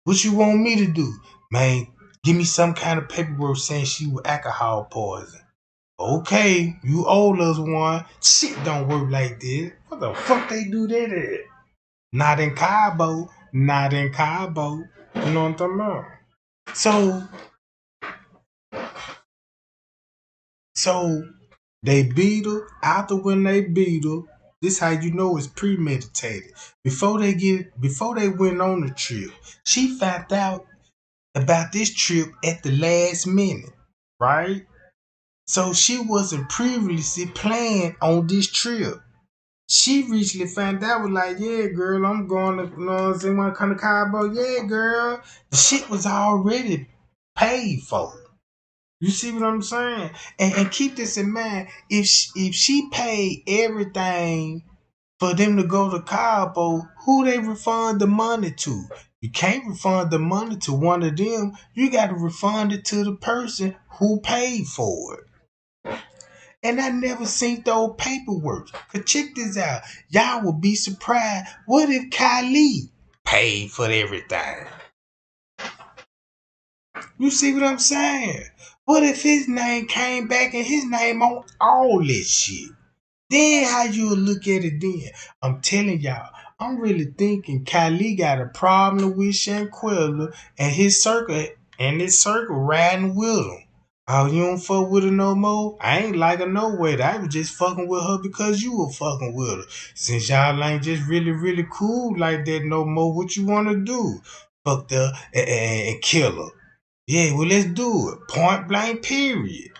What you want me to do? Man, give me some kind of paperwork saying she was alcohol poison. Okay, you owe us one. Shit don't work like this. What the fuck they do that at? Not in Cabo. Not in Cabo. You know what I'm talking about? So they beat her. After when they beat her, this how you know it's premeditated. Before they went on the trip, she found out about this trip at the last minute, right? So she wasn't previously planned on this trip. She recently found out, was like, yeah, girl, I'm going to, you know what I'm saying, want to come to Cabo? Yeah, girl. The shit was already paid for. You see what I'm saying? And keep this in mind. If she paid everything for them to go to Cabo, who they refund the money to? You can't refund the money to one of them. You got to refund it to the person who paid for it. And I never seen those paperwork. Cause check this out. Y'all will be surprised. What if Kylie paid for everything? You see what I'm saying? What if his name came back and his name on all this shit? Then how you look at it then? I'm telling y'all, I'm really thinking Kylie got a problem with Shanqualla and his circle riding with him. Oh, you don't fuck with her no more? I ain't like her no way. I was just fucking with her because you were fucking with her. Since y'all ain't just really, really cool like that no more, what you wanna do? Fuck her and kill her. Yeah, well let's do it. Point blank period.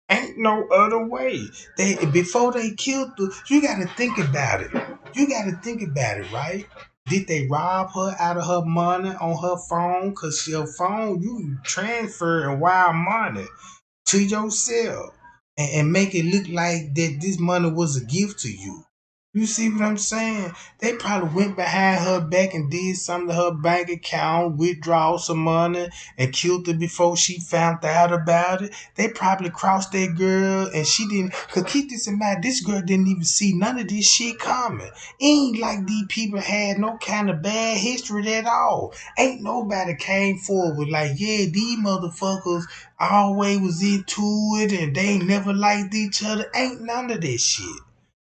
Ain't no other way. They before they killed her, you gotta think about it. You gotta think about it, right? Did they rob her out of her money on her phone? Cause your phone, you transfer and wire money to yourself and make it look like that this money was a gift to you. You see what I'm saying? They probably went behind her back and did something to her bank account, withdraw some money, and killed her before she found out about it. They probably crossed that girl and she didn't. Cause keep this in mind, this girl didn't even see none of this shit coming. Ain't like these people had no kind of bad history at all. Ain't nobody came forward like, yeah, these motherfuckers always was into it and they ain't never liked each other. Ain't none of that shit.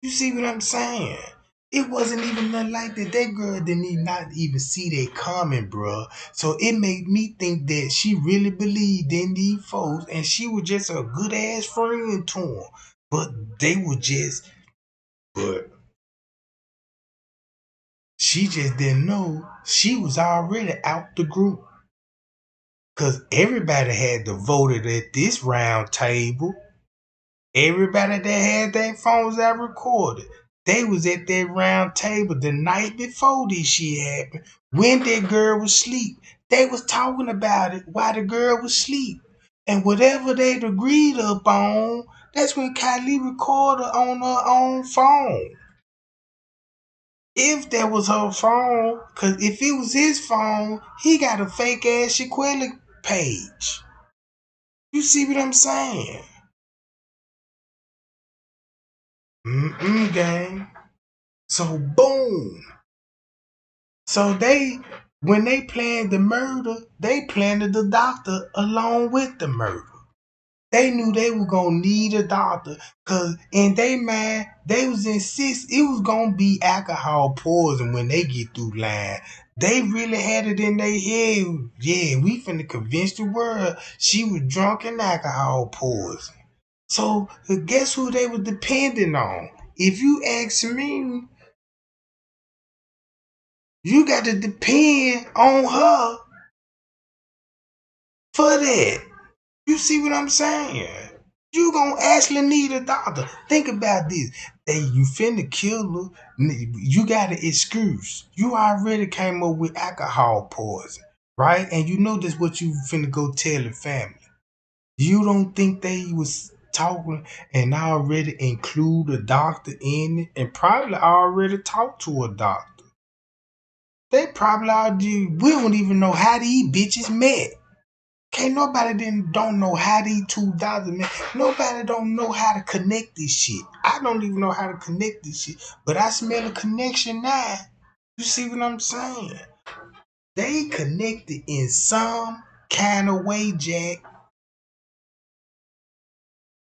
You see what I'm saying? It wasn't even nothing like that. That girl didn't not even see that coming, bruh. So it made me think that she really believed in these folks and she was just a good ass friend to them. But they were just, but she just didn't know she was already out the group. Cause everybody had to voted at this round table. Everybody that had their phones that recorded, they was at that round table the night before this shit happened. When that girl was asleep, they was talking about it while the girl was asleep. And whatever they'd agreed upon, that's when Kylie recorded on her own phone. If that was her phone, cause if it was his phone, he got a fake ass Shanqualla page. You see what I'm saying? Gang. So boom. So when they planned the murder, they planned the doctor along with the murder. They knew they were gonna need a doctor, cause in their mind, they was insist it was gonna be alcohol poison when they get through line. They really had it in their head, yeah, we finna convince the world she was drunk and alcohol poison. So guess who they were depending on? If you ask me, you got to depend on her for that. You see what I'm saying? You gonna actually need a doctor. Think about this. You finna kill her. You got an excuse. You already came up with alcohol poison, right? And you know this what you finna go tell the family. You don't think they was talking and already include a doctor in it and probably already talked to a doctor? They probably already, we don't even know how these bitches met. Can't nobody don't know how these two doctors met. Nobody don't know how to connect this shit. I don't even know how to connect this shit. But I smell a connection now. You see what I'm saying? They connected in some kind of way, Jack.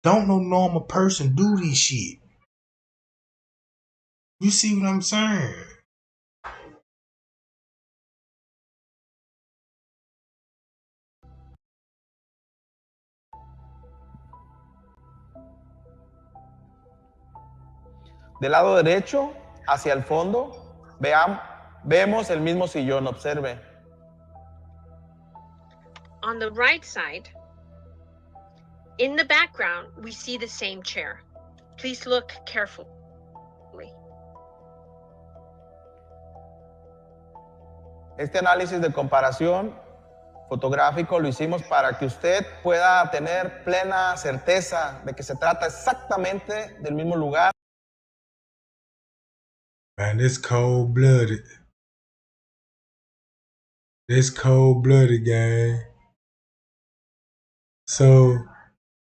Don't no normal person do this shit. You see what I'm saying? Del lado derecho, hacia el fondo, vemos el mismo sillón, observe. On the right side, in the background, we see the same chair. Please look carefully. Este análisis de comparación fotográfico lo hicimos para que usted pueda tener plena certeza de que se trata exactamente del mismo lugar. Man, this cold blooded. This cold blooded, gang. So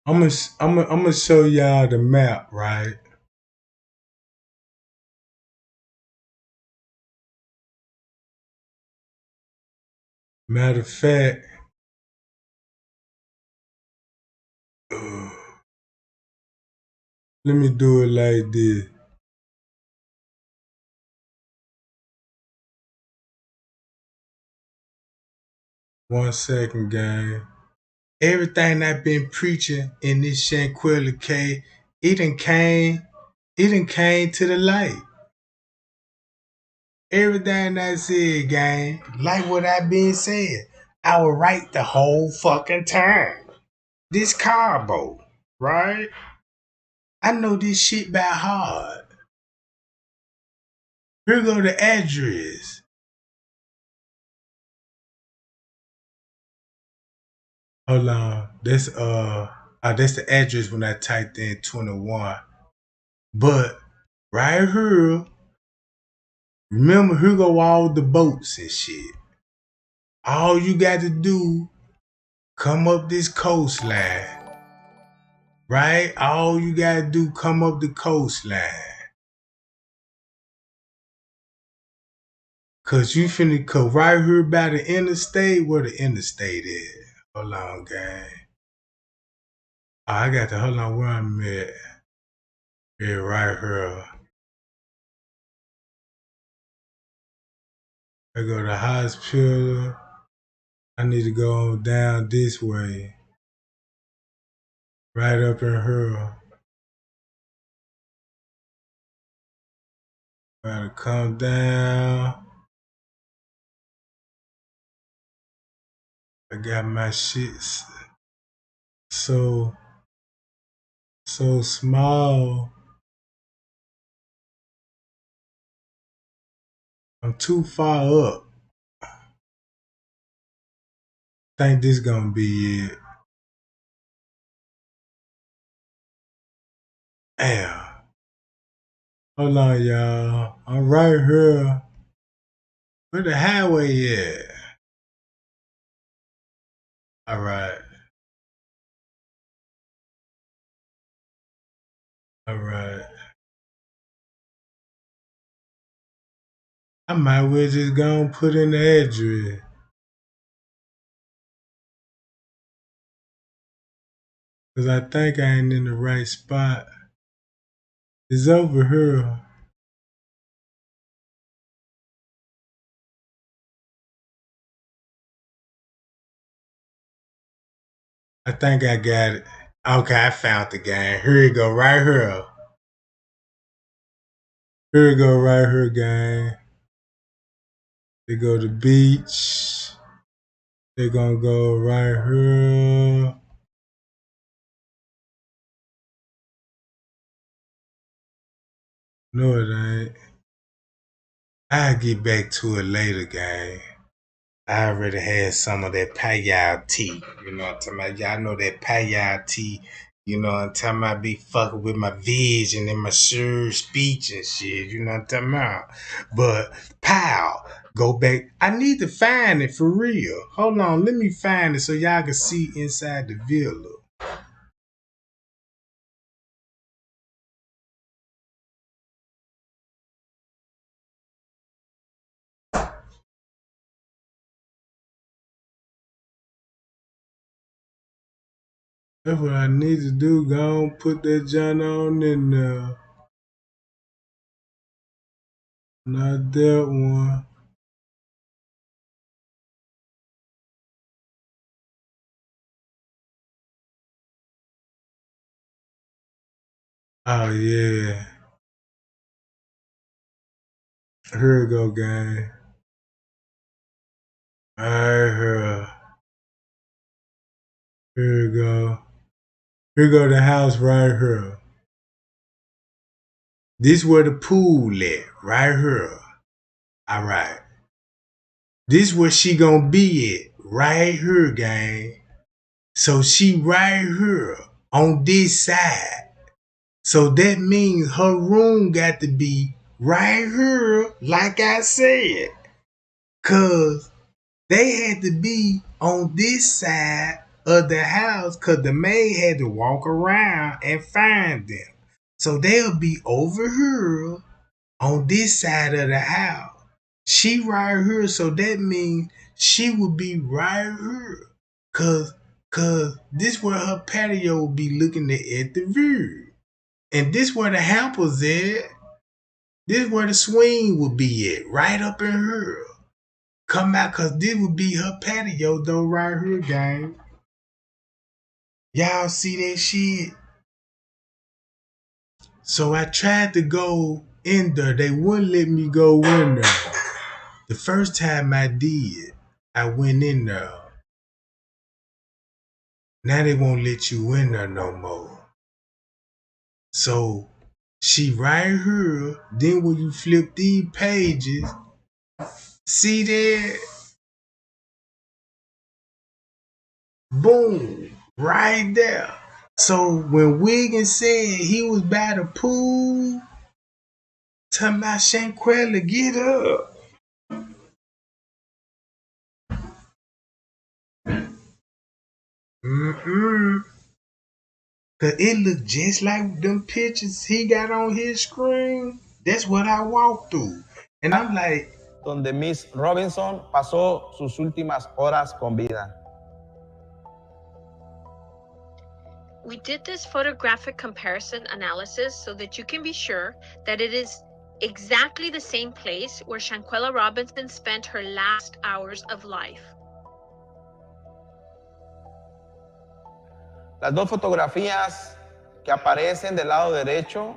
I'm gonna show y'all the map, right? Matter of fact, let me do it like this. One second, gang. Everything I've been preaching in this Shanqualla K, it done came to the light. Everything I said, gang, like what I've been saying, I was right the whole fucking time. This Cabo, right? I know this shit by heart. Here go the address. Hold on. That's the address when I typed in 21. But right here, remember here go all the boats and shit. All you got to do, come up this coastline. Right? All you got to do, come up the coastline. Cause you finna come right here by the interstate, where the interstate is. Hold on, gang. Oh, I got to hold on where I'm at. Yeah, right here. I go to the hospital. I need to go down this way. Right up in here. Gotta come down. I got my shit so small. I'm too far up. Think this gonna be it. Damn. Hold on, y'all. I'm right here. Where the highway at? Alright. Alright. I might well just go and put in the address. Cause I think I ain't in the right spot. It's over here. I think I got it. Okay, I found the game. Here you go, right here. Here you go, right here, gang. They go to the beach. They're gonna go right here. No, it ain't. I'll get back to it later, gang. I already had some of that payout tea. You know what I'm talking about? Y'all know that payout tea. You know what I'm talking about? Be fucking with my vision and my sure speech and shit. You know what I'm talking about? But, pow, go back. I need to find it for real. Hold on, let me find it so y'all can see inside the villa. That's what I need to do. Go on, put that John on in there. Not that one. Oh, yeah. Here we go, gang. Alright, here we go. Here go the house right here. This where the pool at, right here. Alright. This where she gonna be at, right here, gang. So she right here on this side. So that means her room got to be right here, like I said. Cause they had to be on this side of the house because the maid had to walk around and find them. So they'll be over here on this side of the house. She right here, so that means she would be right here. Cause this where her patio will be looking at the view. And this where the hampers at. This where the swing would be at, right up in here. Come out, cause this would be her patio though right here, gang. Y'all see that shit? So I tried to go in there. They wouldn't let me go in there. The first time I did, I went in there. Now they won't let you in there no more. So she right here. Then when you flip these pages, see that? Boom. Right there. So when Wiggins said he was by the pool, talking about Shanqualla, get up. Cause it looked just like them pictures he got on his screen. That's what I walked through. And I'm like, donde Miss Robinson pasó sus últimas horas con vida. We did this photographic comparison analysis so that you can be sure that it is exactly the same place where Shanqualla Robinson spent her last hours of life. Las dos fotografías que aparecen del lado derecho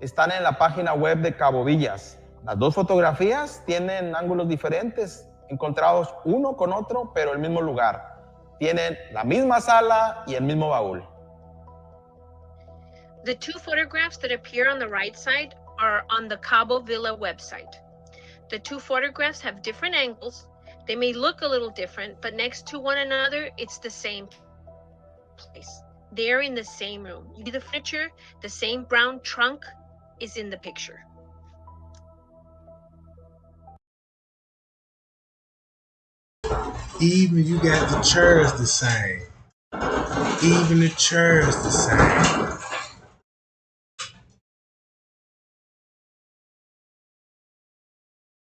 están en la página web de Cabo Villas. Las dos fotografías tienen ángulos diferentes, encontrados uno con otro, pero el mismo lugar. Tienen la misma sala y el mismo baúl. The two photographs that appear on the right side are on the Cabo Villa website. The two photographs have different angles. They may look a little different, but next to one another, it's the same place. They're in the same room. You see the furniture, the same brown trunk is in the picture. even you got the chairs the same. Even the chairs the same.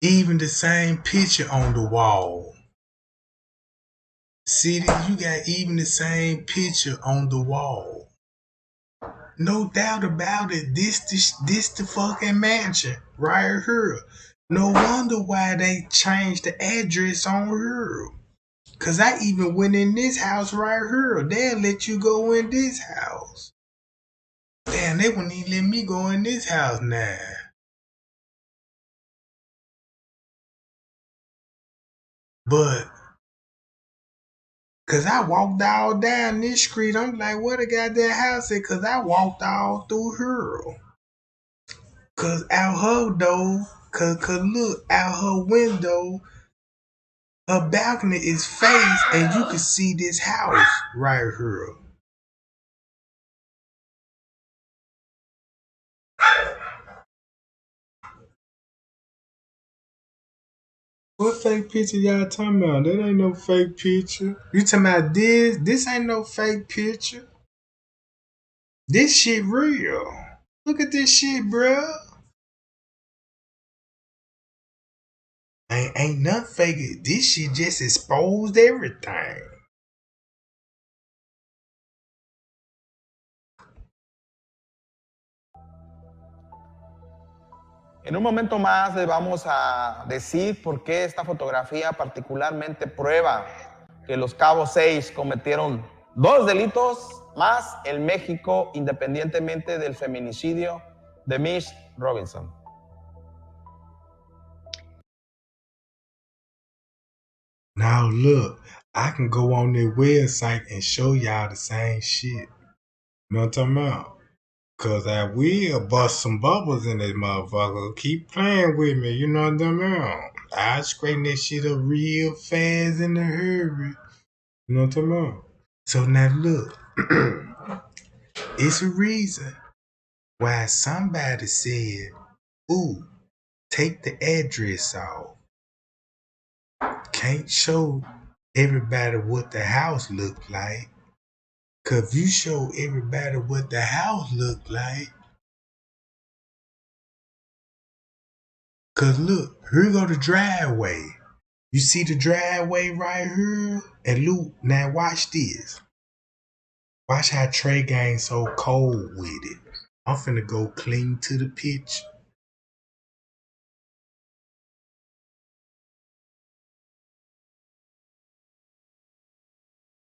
Even the same picture on the wall. See that you got even the same picture on the wall. No doubt about it. This the fucking mansion right here. No wonder why they changed the address on here. Cause I even went in this house right here. They'll let you go in this house. Damn, they wouldn't even let me go in this house now. But cause I walked all down this street, I'm like, what a goddamn house is? Cause I walked all through here. Cause out her door, cause look, out her window, A balcony is face, and you can see this house right here. What fake picture y'all talking about? That ain't no fake picture. You talking about this? This ain't no fake picture. This shit real. Look at this shit, bruh. Ain't nothing fake. This shit just exposed everything. En un momento más les vamos a decir por qué esta fotografía particularmente prueba que los Cabos 6 cometieron 2 delitos más en México, independientemente del feminicidio de Miss Robinson. Now look, I can go on their website and show y'all the same shit. You know what I'm talking about? Cause I will bust some bubbles in this motherfucker. Keep playing with me, you know what I'm talking about? I straighten this shit up real fast in a hurry. You know what I'm talking about? So now look, it's a reason why somebody said, ooh, take the address off. Can't show everybody what the house looked like. Cause if you show everybody what the house looked like, cause look, here go the driveway. You see the driveway right here? And Luke, now watch this. Watch how Trey Gang so cold with it. I'm finna go clean to the pitch.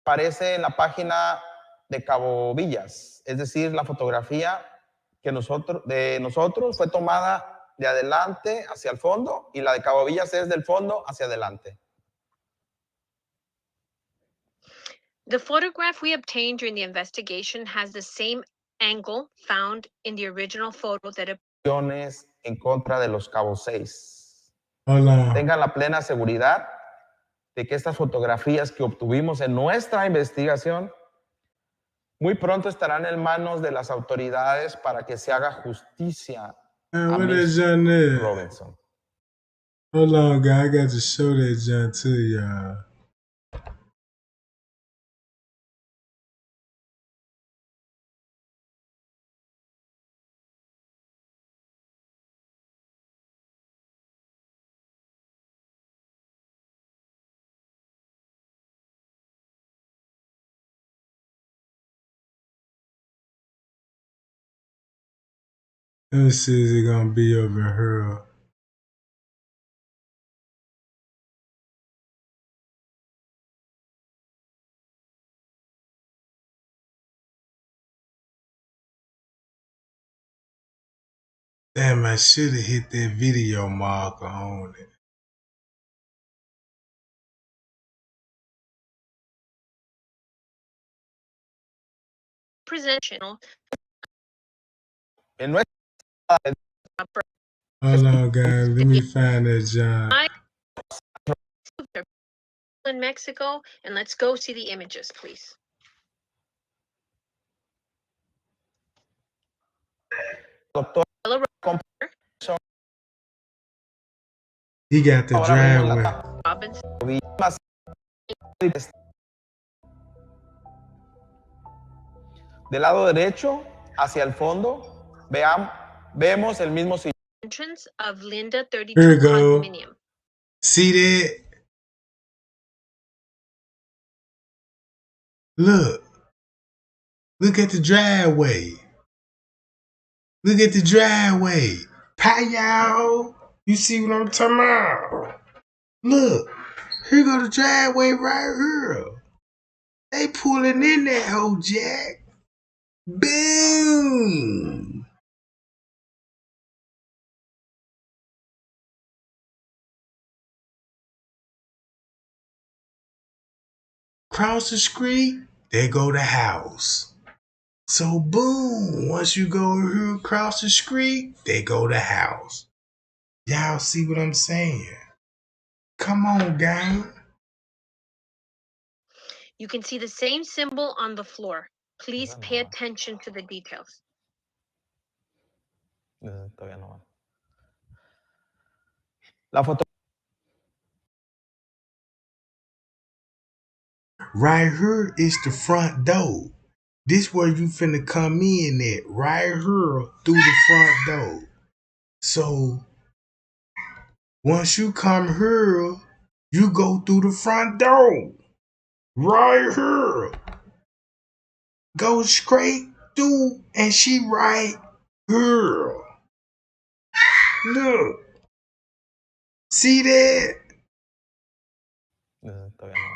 Aparece en la página de Cabo Villas, es decir, la fotografía que de nosotros fue tomada de adelante hacia el fondo y la de Cabo Villas es del fondo hacia adelante. The photograph we obtained during the investigation has the same angle found in the original photo that En contra de los Cabos 6. Hola. Tengan la plena seguridad de que estas fotografías que obtuvimos en nuestra investigación muy pronto estarán en manos de las autoridades para que se haga justicia a Miss Robinson. Hold on, guy. I got to show that John to y'all. Let me see, is it gonna be over here? Damn, I should have hit that video marker on it. presentational. En nuestra Hold on, guys. Let me find that John. In Mexico, and let's go see the images, please. He got the driveway. Del lado derecho, hacia el fondo, vemos el mismo sillón. Entrance of Linda Here we 32 go. condominium. See that? Look. Look at the driveway. Look at the driveway. Y'all. You see what I'm talking about? Look. Here go the driveway right here. They pulling in that whole jack. Boom. Cross the street, there go the house. So boom, once you go here across the street, there go the house. Y'all see what I'm saying? Come on, gang. You can see the same symbol on the floor. Please pay attention to the details. Todavía no va. La foto. Right here is the front door. This where you finna come in at. Right here through the front door. So once you come here, you go through the front door. Right here. Go straight through and she right here. Look. See that? Todavía no.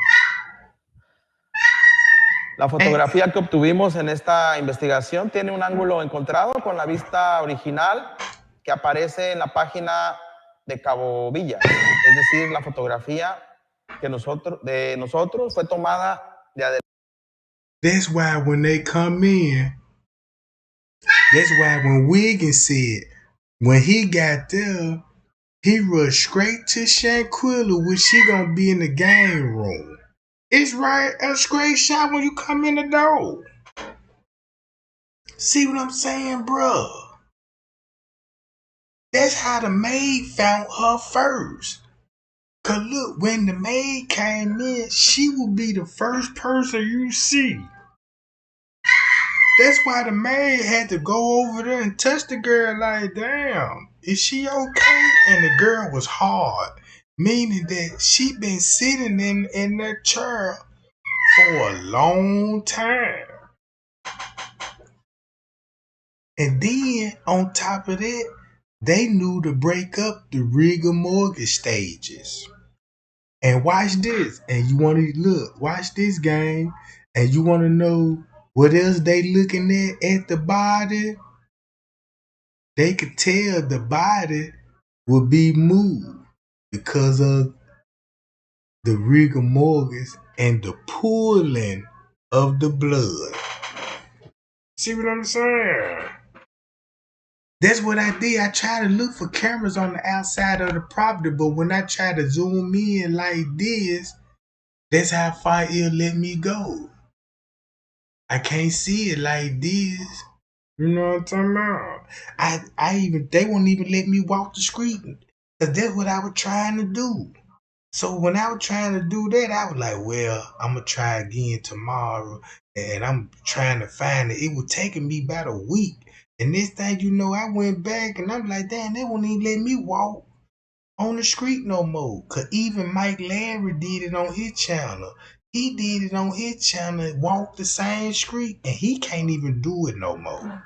La fotografía que obtuvimos en esta investigación tiene un ángulo encontrado con la vista original que aparece en la página de Cabo Villa. Es decir, la fotografía que de nosotros fue tomada de adelante. That's why when they come in, that's why when Wiggins said, when he got there, he rushed straight to Shanqualla, which she gonna be in the game room. It's right, a straight shot when you come in the door. See what I'm saying, bruh? That's how the maid found her first. Cause look, when the maid came in, she would be the first person you see. That's why the maid had to go over there and touch the girl like, damn, is she okay? And the girl was hard, meaning that she been sitting in that chair for a long time. And then on top of that, they knew to break up the rigor mortgage stages. And watch this. And you want to look, watch this game. And you want to know what else they looking at the body? They could tell the body would be moved because of the rigor mortis and the pooling of the blood. See what I'm saying? That's what I did. I tried to look for cameras on the outside of the property, but when I tried to zoom in like this, that's how far it'll let me go. I can't see it like this. You know what I'm talking about? They won't even let me walk the street. Cause that's what I was trying to do. So when I was trying to do that, I was like, well, I'm gonna try again tomorrow. And I'm trying to find it. It was taking me about a week. And this thing, you know, I went back and I'm like, damn, they won't even let me walk on the street no more. Cause even Mike Larry did it on his channel. He did it on his channel, walked the same street, and he can't even do it no more.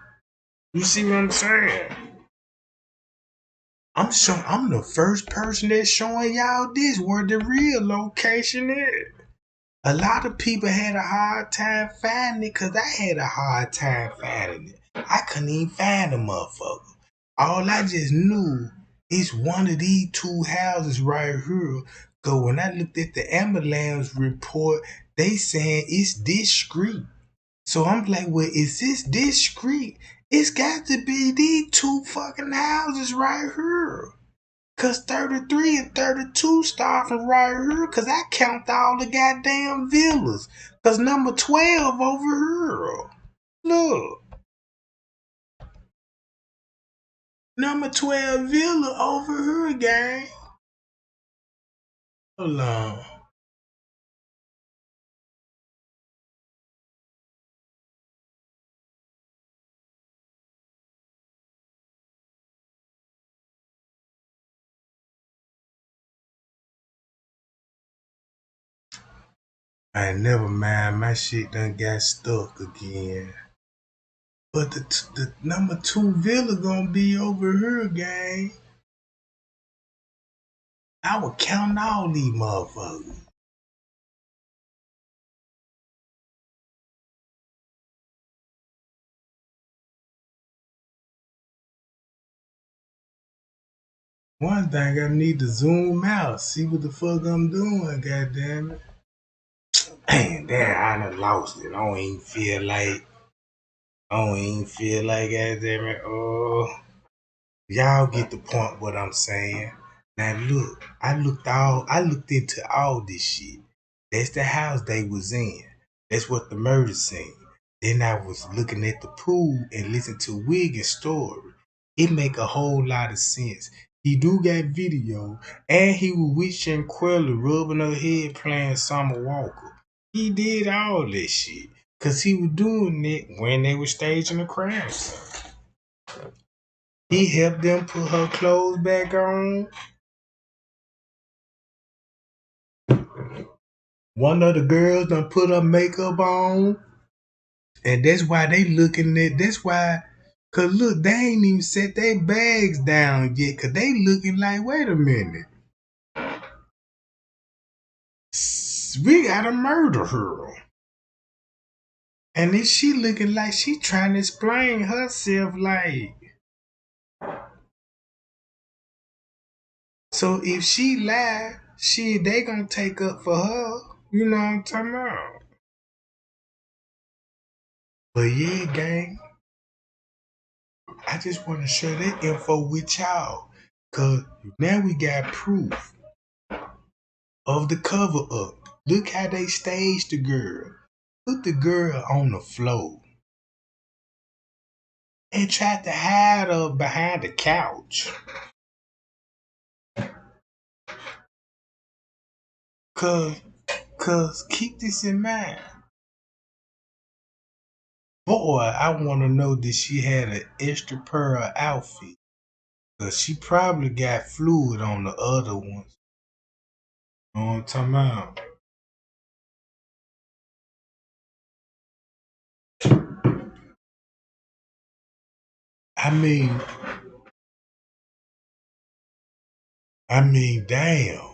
You see what I'm saying? I'm the first person that's showing y'all this where the real location is. A lot of people had a hard time finding it because I had a hard time finding it. I couldn't even find the motherfucker. All I just knew is one of these two houses right here. Cause when I looked at the ambulance report, they saying it's this street. So I'm like, well, is this street? It's got to be these two fucking houses right here. Cause 33 and 32 start from right here. Cause I count all the goddamn villas. Cause number 12 over here. Look. Number 12 villa over here, gang. Hold on. I never mind, my shit done got stuck again. But the number 2 villa gonna be over here, gang. I was counting all these motherfuckers. One thing I need to zoom out, see what the fuck I'm doing, goddamn it. Man, damn, I done lost it. I don't even feel like, goddamn it. Oh, y'all get the point what I'm saying. Now look, I looked into all this shit. That's the house they was in. That's what the murder scene. Then I was looking at the pool and listening to Wiggins' story. It make a whole lot of sense. He do got video, and he was with Shanqualla rubbing her head playing Summer Walker. He did all this shit. Cause he was doing it when they were staging the crime scene. He helped them put her clothes back on. One of the girls done put her makeup on. And that's why they looking at, that's why, cause look, they ain't even set their bags down yet. Cause they looking like, wait a minute. We gotta murder her. And then she looking like she trying to explain herself like. So if she lie, they gonna take up for her. You know what I'm talking about? But yeah, gang, I just want to share that info with y'all. Cause now we got proof of the cover up. Look how they staged the girl. Put the girl on the floor. And tried to hide her behind the couch. Cause keep this in mind. Boy, I wanna know that she had an extra pair of outfit. Cause she probably got fluid on the other ones. You know what I'm talking about? I mean, damn.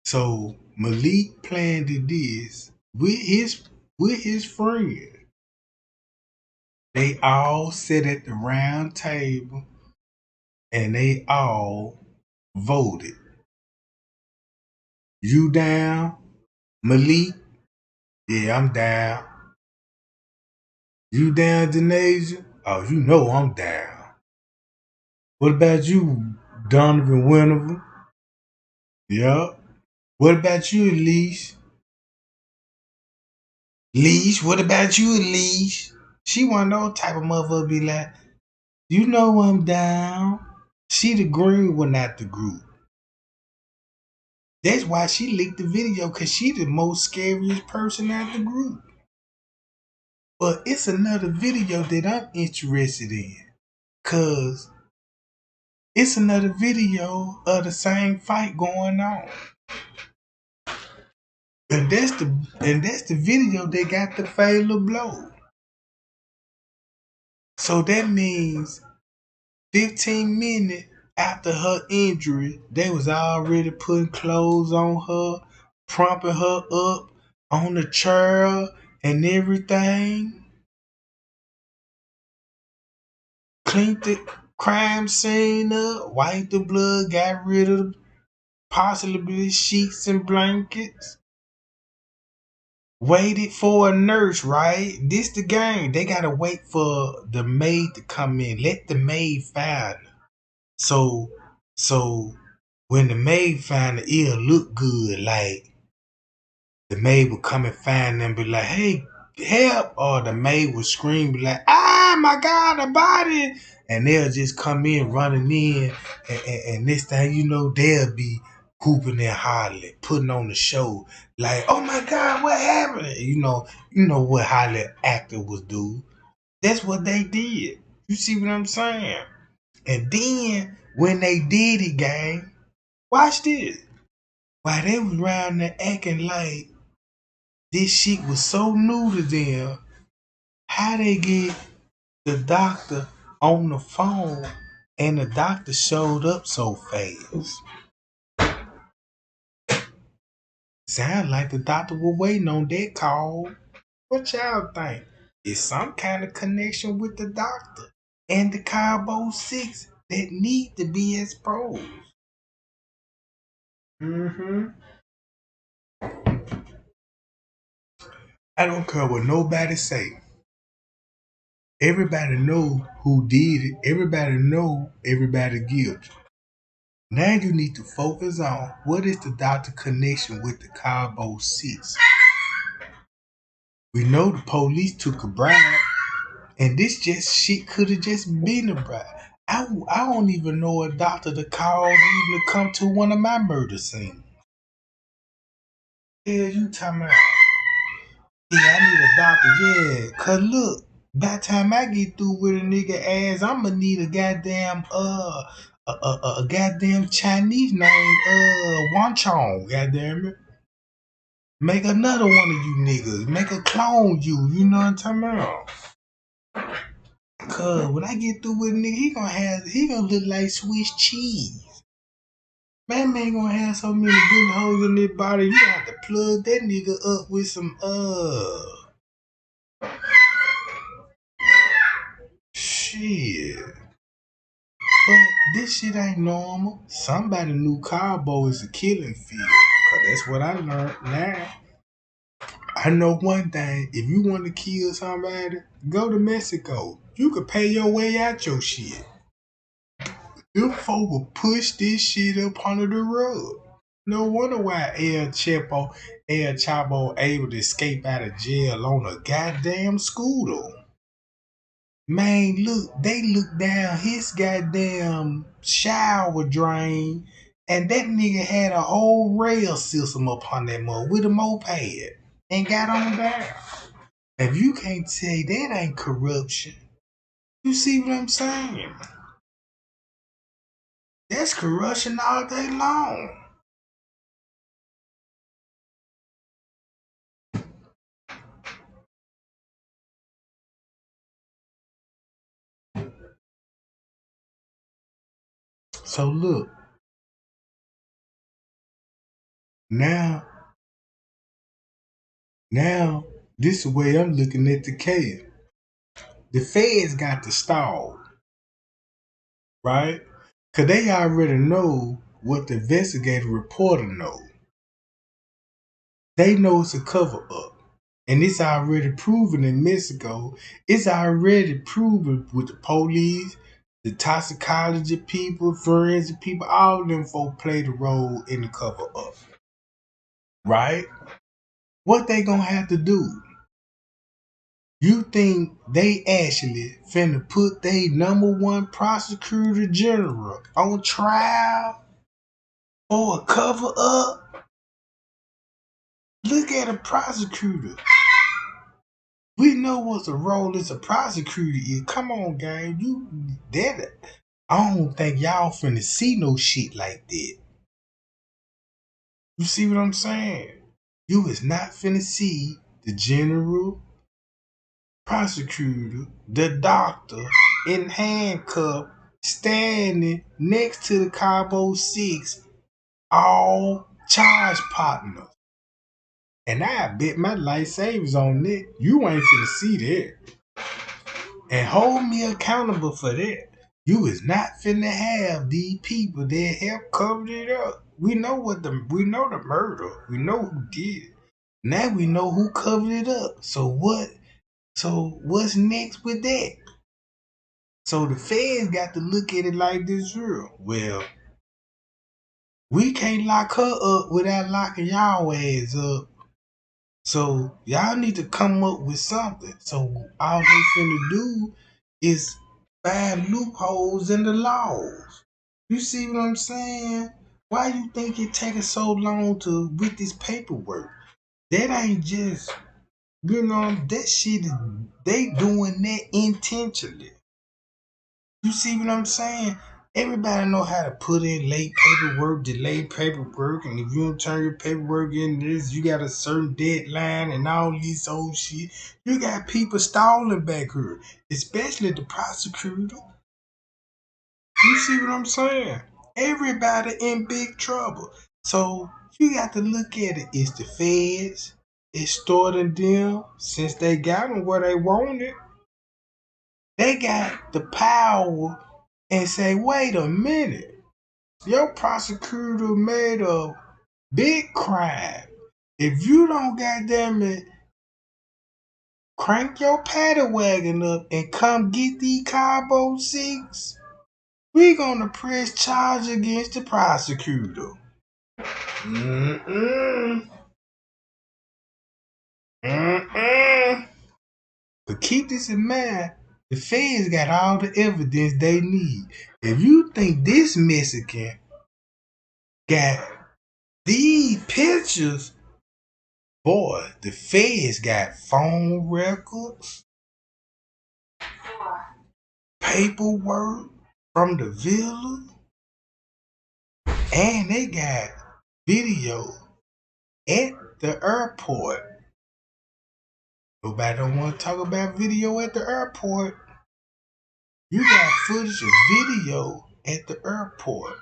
So Malik planned this with his friend. They all sit at the round table and they all voted. You down? Malik? Yeah, I'm down. You down, Denasia? Oh, you know I'm down. What about you, Donovan Winterville? Yup. What about you, Elise? Leash, what about you, Leash? She one of those type of motherfucker be like, you know I'm down. She the green one out the group. That's why she leaked the video, cause she the most scariest person out the group. But it's another video that I'm interested in. Cause it's another video of the same fight going on. And that's the video that got the fatal blow. So that means 15 minutes after her injury, they was already putting clothes on her, propping her up on the chair and everything. Cleaned the crime scene up, wiped the blood, got rid of possibly sheets and blankets. Waited for a nurse, right? This the game. They gotta wait for the maid to come in. Let the maid find her. So when the maid find her, it'll look good. Like the maid would come and find them, be like, "Hey, help!" Or the maid would scream, be like, "Ah, my God, a body!" And they'll just come in, running in, and this thing, you know, they'll be hooping and hollering, putting on the show, like, "Oh my God, what happened?" You know what Hollywood actor would do. That's what they did. You see what I'm saying? And then when they did it, gang, watch this. While they was around there acting like this shit was so new to them, how they get the doctor on the phone and the doctor showed up so fast? Sound like the doctor was waiting on that call. What y'all think? Is some kind of connection with the doctor and the Cabo 6 that need to be exposed? Mm-hmm. I don't care what nobody say. Everybody know who did it. Everybody know everybody guilty. Now you need to focus on what is the doctor connection with the Cabo 6. We know the police took a bribe, and this just shit could have just been a bribe. I don't even know a doctor to call even to come to one of my murder scenes. Yeah, you talking about? Yeah, I need a doctor. Yeah, cause look, by the time I get through with a nigga ass, I'ma need a goddamn a goddamn Chinese name Wan Chong. Goddamn it, make another one of you niggas. Make a clone you. You know what I'm talking about? Cause when I get through with a nigga, he gonna look like Swiss cheese. Man gonna have so many good holes in his body, you have to plug that nigga up with some shit. But this shit ain't normal. Somebody knew Cabo is a killing field. Cause that's what I learned now. I know one thing, if you want to kill somebody, go to Mexico. You could pay your way out your shit. Them folk will push this shit up under the rug. No wonder why El Chapo able to escape out of jail on a goddamn scooter. Man, look, they look down his goddamn shower drain, and that nigga had a whole rail system up on that mud with a moped and got on down. If you can't say that ain't corruption, you see what I'm saying? That's corruption all day long. So look, now, this is the way I'm looking at the case. The feds got to stall, right? Cause they already know what the investigative reporter knows. They know it's a cover up. And it's already proven in Mexico. It's already proven with the police, the toxicology people, forensic people, all of them folk played a role in the cover up. Right? What they gonna have to do? You think they actually finna put their number one prosecutor general on trial for a cover up? Look at a prosecutor. We know what the role as a prosecutor is. Come on, gang. I don't think y'all finna see no shit like that. You see what I'm saying? You is not finna see the general prosecutor, the doctor in handcuff, standing next to the Cabo 6, all charge partners. And I bet my life savings on that. You ain't finna see that. And hold me accountable for that. You is not finna have these people that have covered it up. We know the murder. We know who did it. Now we know who covered it up. So what's next with that? So the feds got to look at it like this real. Well, we can't lock her up without locking y'all ass up. So y'all need to come up with something. So all they finna do is find loopholes in the laws. You see what I'm saying? Why you think it taking so long with this paperwork? That ain't just that shit is they doing that intentionally. You see what I'm saying? Everybody know how to put in late paperwork, delayed paperwork, and if you don't turn your paperwork in this, you got a certain deadline and all this old shit. You got people stalling back here, especially the prosecutor. You see what I'm saying? Everybody in big trouble. So you got to look at it. It's the feds extorting them since they got them where they wanted. They got the power and say, wait a minute, your prosecutor made a big crime. If you don't goddamn it crank your paddy wagon up and come get these Cabo 6. We gonna press charge against the prosecutor. Mm-mm. Mm-mm. But keep this in mind, the feds got all the evidence they need. If you think this Mexican got these pictures, boy, the feds got phone records, paperwork from the villa, and they got video at the airport. Nobody don't want to talk about video at the airport. You got footage of video at the airport.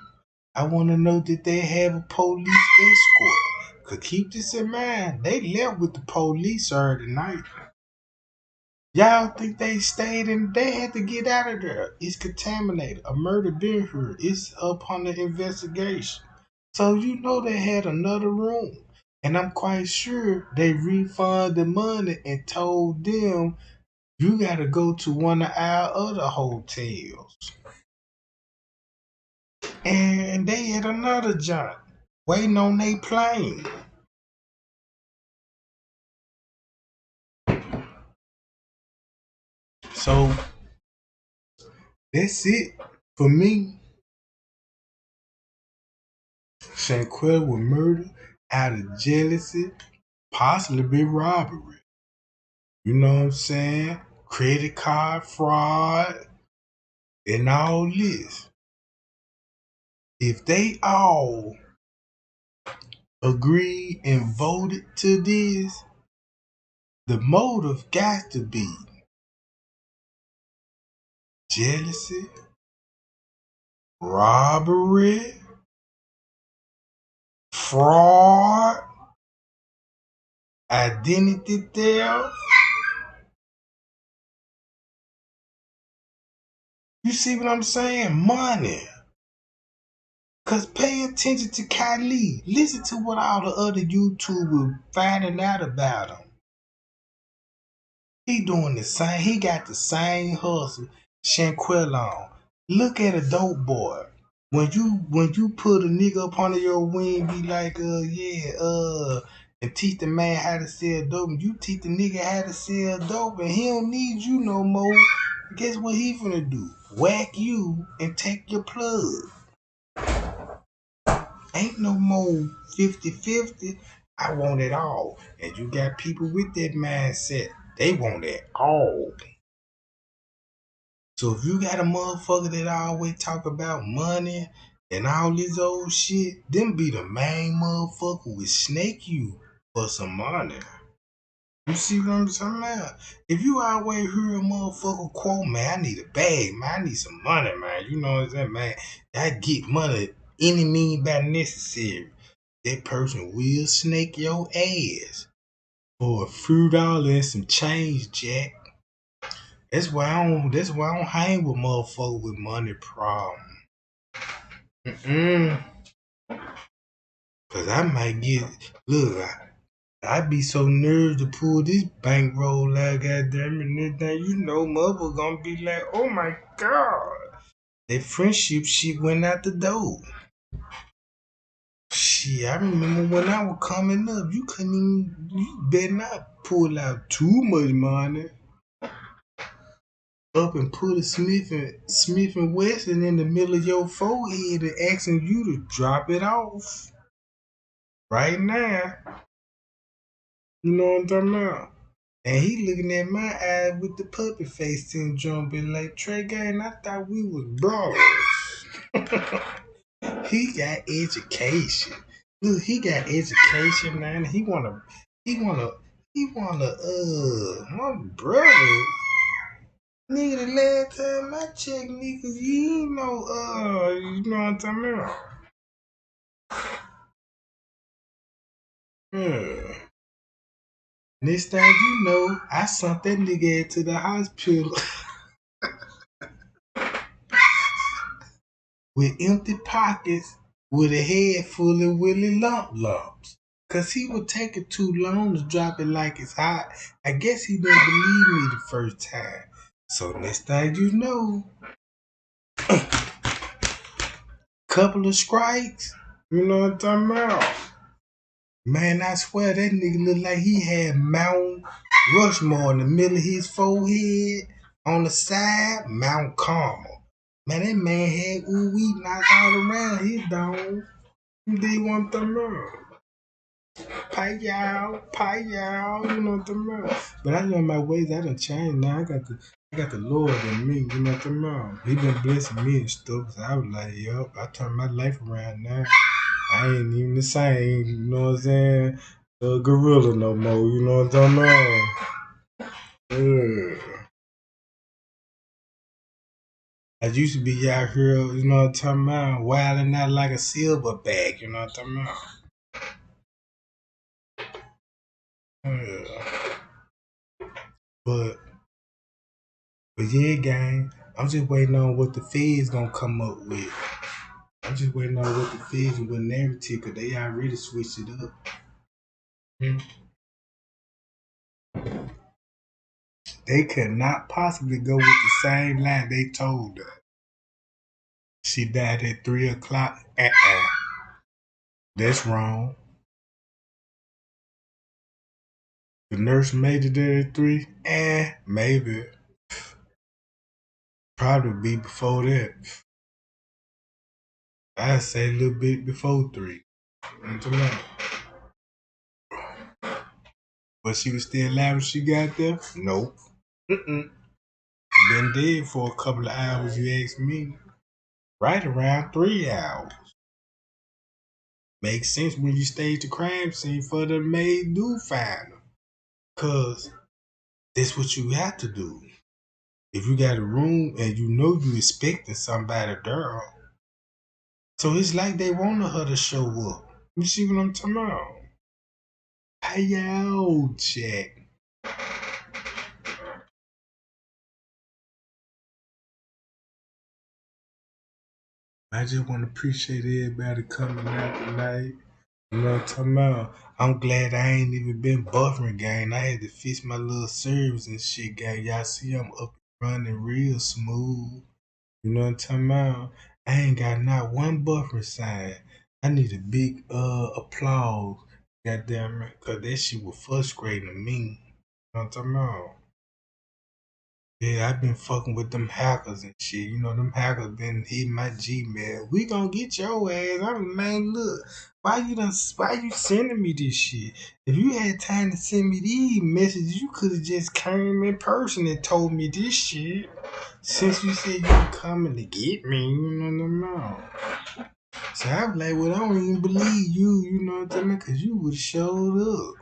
I want to know that they have a police escort. Cause keep this in mind, they left with the police Saturday night. Y'all think they stayed and they had to get out of there. It's contaminated. A murder been here. It's up on the investigation. So you know they had another room. And I'm quite sure they refunded the money and told them you gotta go to one of our other hotels. And they had another joint waiting on their plane. So that's it for me. Shanqualla was murdered out of jealousy, possibly robbery. You know what I'm saying? Credit card fraud and all this. If they all agreed and voted to this, the motive got to be jealousy, robbery, fraud, identity theft. You see what I'm saying? Money. Cause pay attention to Kylie. Listen to what all the other YouTubers finding out about him. He doing the same. He got the same hustle Shanqualla on. Look at a dope boy. When you put a nigga up under your wing, be like, and teach the man how to sell dope. And you teach the nigga how to sell dope, and he don't need you no more. Guess what he finna do? Whack you and take your plug. Ain't no more 50-50. I want it all. And you got people with that mindset. They want it all. So if you got a motherfucker that always talk about money and all this old shit, them be the main motherfucker with snake you for some money. You see what I'm talking about? If you always hear a motherfucker quote, man, I need a bag, man, I need some money, man. You know what I'm saying, man? I get money any means by necessary. That person will snake your ass for $1 and some change, Jack. That's why I don't hang with motherfuckers with money problems. Cause I might get I be so nervous to pull this bankroll out, goddamn it, then you know mother gonna be like, oh my god. That friendship shit went out the door. Shit, I remember when I was coming up, you better not pull out too much money. Up and put a Smith and Wesson in the middle of your forehead and asking you to drop it off right now. You know what I'm talking about? And he looking at my eyes with the puppy face syndrome, be like, Trey Gang, I thought we was bros. He got education. Look, he got education, man. My brother. Nigga, the last time I checked, niggas, you know what I'm talking about. Next thing you know, I sent that nigga to the hospital with empty pockets with a head full of Willie lumps. Cause he would take it too long to drop it like it's hot. I guess he didn't believe me the first time. So next thing you know, couple of strikes. You know what I'm talking about? Man, I swear that nigga looked like he had Mount Rushmore in the middle of his forehead. On the side, Mount Carmel. Man, that man had ooh-wee knocked all around his dome. They want them up. Pie y'all, you know what I'm about. But I know my ways, I done changed now. I got the Lord in me, you know what I'm about. He been blessing me and stuff. So I was like, yup, I turned my life around now. I ain't even the same, you know what I'm saying? Gorilla no more, you know what I'm about. I used to be out here, you know what I'm talking about, wilding out like a silverback, you know what I'm talking about. But yeah, gang, I'm just waiting on what the feds gonna come up with. I'm just waiting on what the feds and what narrative, cause they already switched it up. They could not possibly go with the same line they told her. She died at 3 o'clock. That's wrong. The nurse made it there at 3. Maybe. Probably be before that. I'd say a little bit before 3. But she was still alive when she got there? Nope. Been dead for a couple of hours, you ask me. Right around 3 hours. Makes sense when you stage the crime scene for the maid do find her. Cause that's what you have to do. If you got a room and you know you expecting somebody there, so it's like they wanted her to show up. You see what I'm talking about? Hey yo, check. I just want to appreciate everybody coming out tonight. You know what I'm talking about? I'm glad I ain't even been buffering, gang. I had to fix my little servers and shit, gang. Y'all see I'm up and running real smooth. You know what I'm talking about? I ain't got not one buffer sign. I need a big applause. Goddamn it. Cause that shit was frustrating me. You know what I'm talking about? Yeah, I've been fucking with them hackers and shit. You know, them hackers been hitting my Gmail. We gonna get your ass. I'm man, look. Why you sending me this shit? If you had time to send me these messages, you could have just came in person and told me this shit. Since you said you were coming to get me, you know what I'm saying? So I was like, well, I don't even believe you, you know what I'm saying? Cause you would have showed up.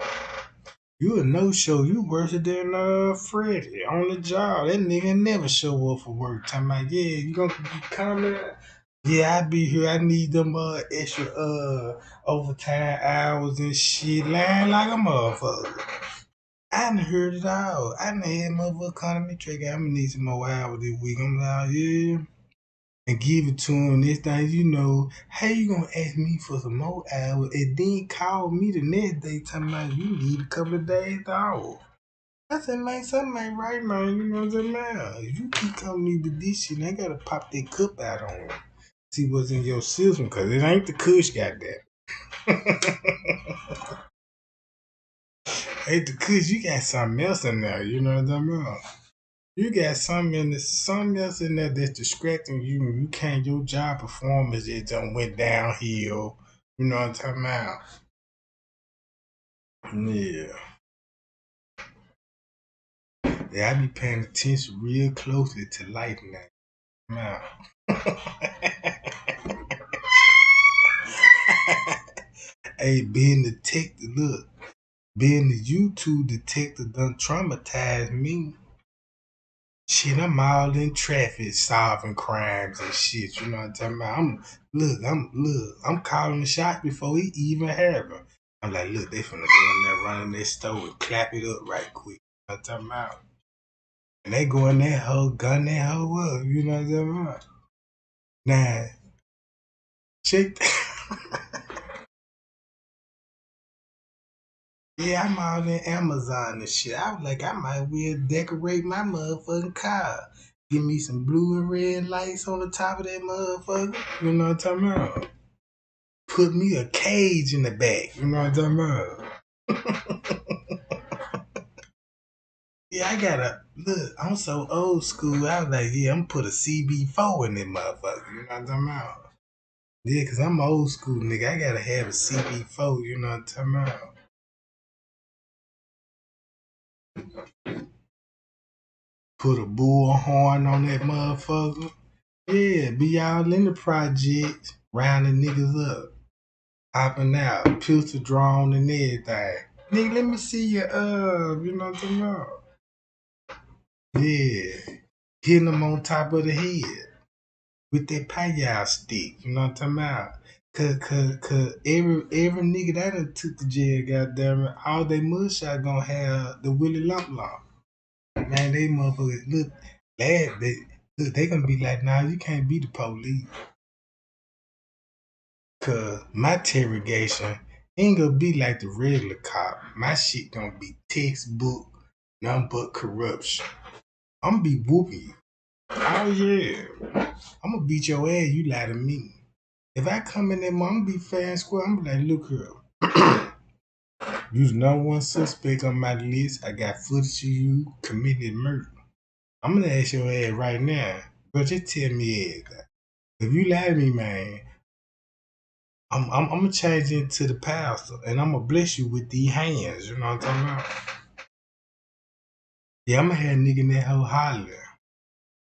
You a no-show. You worse than Freddie on the job. That nigga never show up for work. Talking about, yeah, you gonna be coming? Yeah, I be here. I need them extra overtime hours and shit. Lying like a motherfucker. I done heard it all. I done had motherfucker calling me trick. I'm gonna need some more hours this week. I'm like, yeah. And give it to him. Next thing you know, how you gonna ask me for some more hours and then call me the next day talking about you need a couple of days off? I said, man, something ain't right, man. You know what I'm saying? If you keep calling me with this shit, I gotta pop that cup out on you. See what's in your system, cause it ain't the kush, goddamn. Ain't the kush, you got something else in there, you know what I'm saying? You got something else in there that's distracting you. You can't, your job performance it done went downhill. You know what I'm talking about? Yeah. Yeah, I be paying attention real closely to life now. Hey, being detective, look, being the YouTube detective done traumatized me. Shit, I'm all in traffic solving crimes and shit. You know what I'm talking about? I'm calling the shots before he even happen. I'm like, look, they finna go in there running their store and clap it up right quick. You know what I'm talking about? And they go in there hoe, gun that hoe up. You know what I'm talking about? Now, check Yeah, I'm all in Amazon and shit. I was like, I might well decorate my motherfucking car. Give me some blue and red lights on the top of that motherfucker. You know what I'm talking about? Put me a cage in the back. You know what I'm talking about? Yeah, I gotta look. I'm so old school. I was like, yeah, I'm gonna put a CB4 in that motherfucker. You know what I'm talking about? Yeah, cause I'm old school, nigga. I gotta have a CB4. You know what I'm talking about? Put a bullhorn on that motherfucker. Yeah, be all in the project, rounding niggas up, hopping out, pistol drawn and everything. Nigga, let me see your you know what I'm talking about? Yeah, hitting them on top of the head with that payal stick. You know what I'm talking about? Cause every nigga that done took the jail, goddamn it, all they mugshot gonna have the Willie Lump Lump. Man, they motherfuckers look, they gonna be like, nah, you can't be the police. Cause my interrogation ain't gonna be like the regular cop. My shit gonna be textbook, nothing but corruption. I'm gonna be whooping you. Oh yeah. I'm gonna beat your ass, you lie to me. If I come in there, I'm gonna be fair and square. I'm gonna be like, look here. You's number one suspect on my list. I got footage of you committing murder. I'm gonna ask your ass right now, but just tell me everything. If you lie to me, man, I'm gonna change into the pastor and I'm gonna bless you with these hands. You know what I'm talking about? Yeah, I'm gonna have a nigga in that hoe hollering.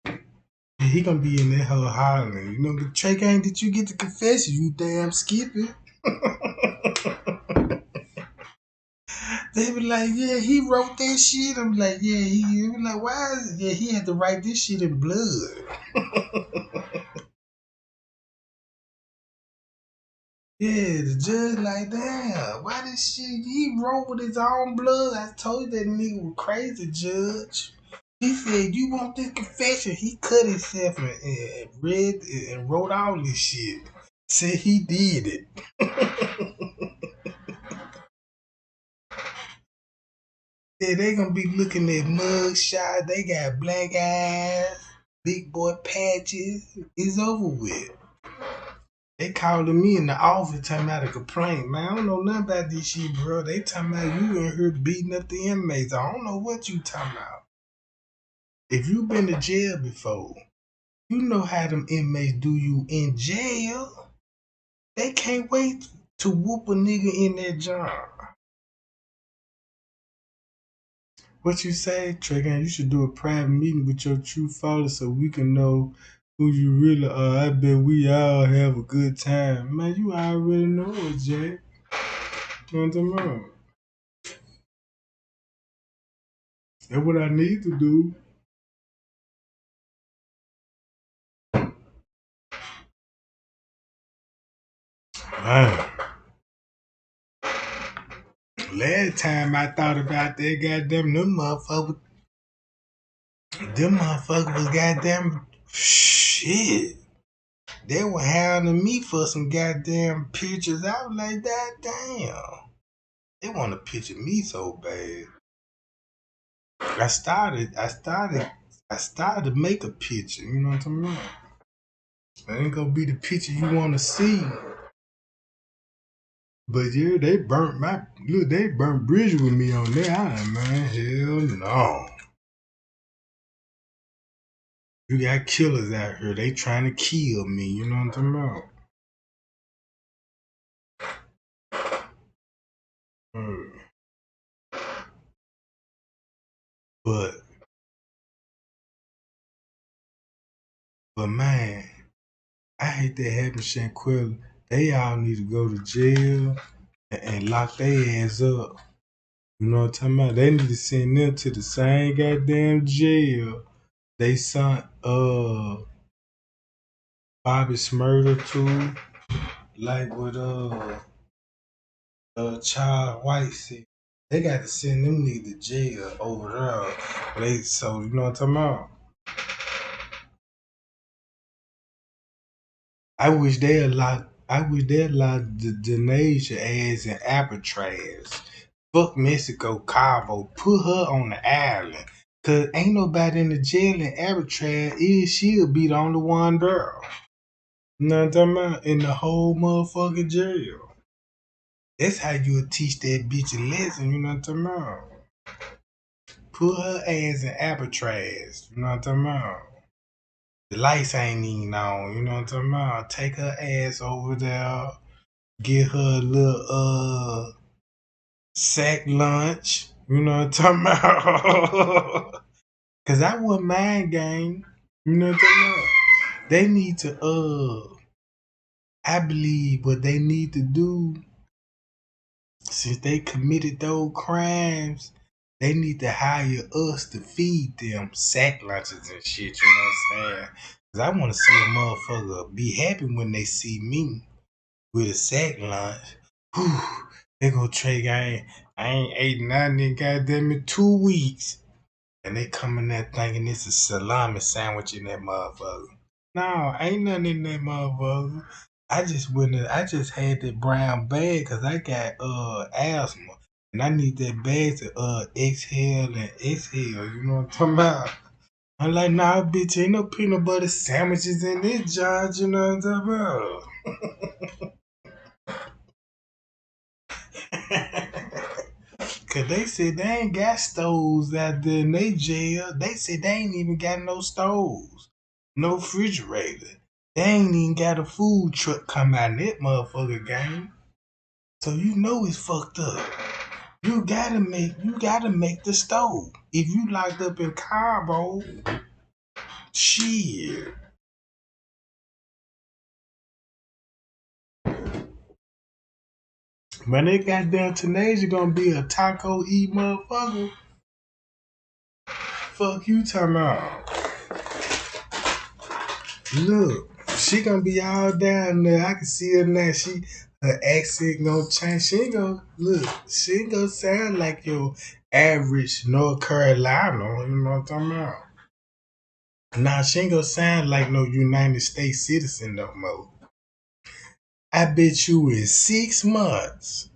Yeah, he gonna be in that hoe hollering. You know, but Trey Gang, did you get the confession? You damn skippy. They be like, yeah, he wrote that shit. I'm like, yeah, he be like, why is it? Yeah, he had to write this shit in blood. Yeah, the judge like, damn, why this shit? He wrote with his own blood. I told you that nigga was crazy, judge. He said, you want this confession? He cut himself and read and wrote all this shit. Said he did it. Yeah, they gonna be looking at mug shots. They got black eyes, big boy patches. It's over with. They calling me in the office talking about a complaint. Man, I don't know nothing about this shit, bro. They talking about you in here beating up the inmates. I don't know what you talking about. If you been to jail before, you know how them inmates do you in jail. They can't wait to whoop a nigga in that job. What you say, Trey? You should do a private meeting with your true followers so we can know who you really are. I bet we all have a good time. Man, you already know it, Jay. You know what I'm talking about? That's what I need to do. Man, last time I thought about that, goddamn, them motherfuckers was goddamn shit. They were hounding me for some goddamn pictures. I was like, that damn. They want to picture me so bad. I started to make a picture. You know what I'm talking about? It ain't gonna be the picture you want to see. But yeah, they burnt bridges with me on that, man. Hell no. You got killers out here. They trying to kill me. You know what I'm talking about? Mm. But man, I hate that happened, Shanqualla. They all need to go to jail and lock their ass up. You know what I'm talking about? They need to send them to the same goddamn jail they sent Bobby Smurder to, like with Child White said. They got to send them niggas to jail over there. So you know what I'm talking about? I wish they allowed the Denasia ass in Alcatraz. Fuck Mexico, Cabo. Put her on the island. Cause ain't nobody in the jail in Alcatraz. She'll be the only one there. You know what I'm talking about? In the whole motherfucking jail. That's how you'll teach that bitch a lesson, you know what I'm talking about? Put her ass in Alcatraz, you know what I'm talking about? The lights ain't even on, you know what I'm talking about? Take her ass over there, get her a little sack lunch, you know what I'm talking about? Cause I want mind game, you know what I'm talking about? They need to I believe what they need to do, since they committed those crimes, they need to hire us to feed them sack lunches and shit, you know what I'm saying? Cause I want to see a motherfucker be happy when they see me with a sack lunch. Whew, they go Trey, I ain't ate nothing in goddamn it 2 weeks. And they come in there thinking it's a salami sandwich in that motherfucker. No, ain't nothing in that motherfucker. I just had that brown bag because I got asthma. And I need that bag to exhale and exhale. You know what I'm talking about? I'm like, nah, bitch, ain't no peanut butter sandwiches in this joint. You know what I'm talking about? Cause they said they ain't got stoves out there in they jail. They said they ain't even got no stoves, no refrigerator. They ain't even got a food truck come out in that motherfucker game. So you know it's fucked up. You gotta make the stove. If you locked up in Cabo, shit. When they got down teenage, gonna be a taco eat motherfucker. Fuck you talking about. Look, she gonna be all down there. I can see her now. Her accent gonna change. She ain't gonna sound like your average North Carolina. You know what I'm talking about? Nah, she ain't gonna sound like no United States citizen no more. I bet you in 6 months,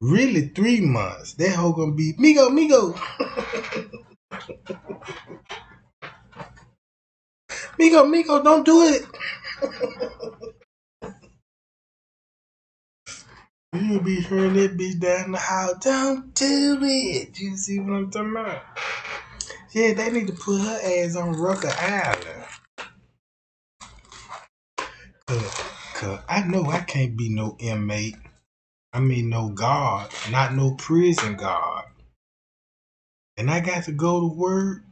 really 3 months, that hoe gonna be Migo, Migo, Migo, Migo, don't do it. You'll be hearing that bitch down the hall. Don't do it. You see what I'm talking about? Yeah, they need to put her ass on Rucker Island. Cause I know I can't be no inmate. I mean no guard. Not no prison guard. And I got to go to work.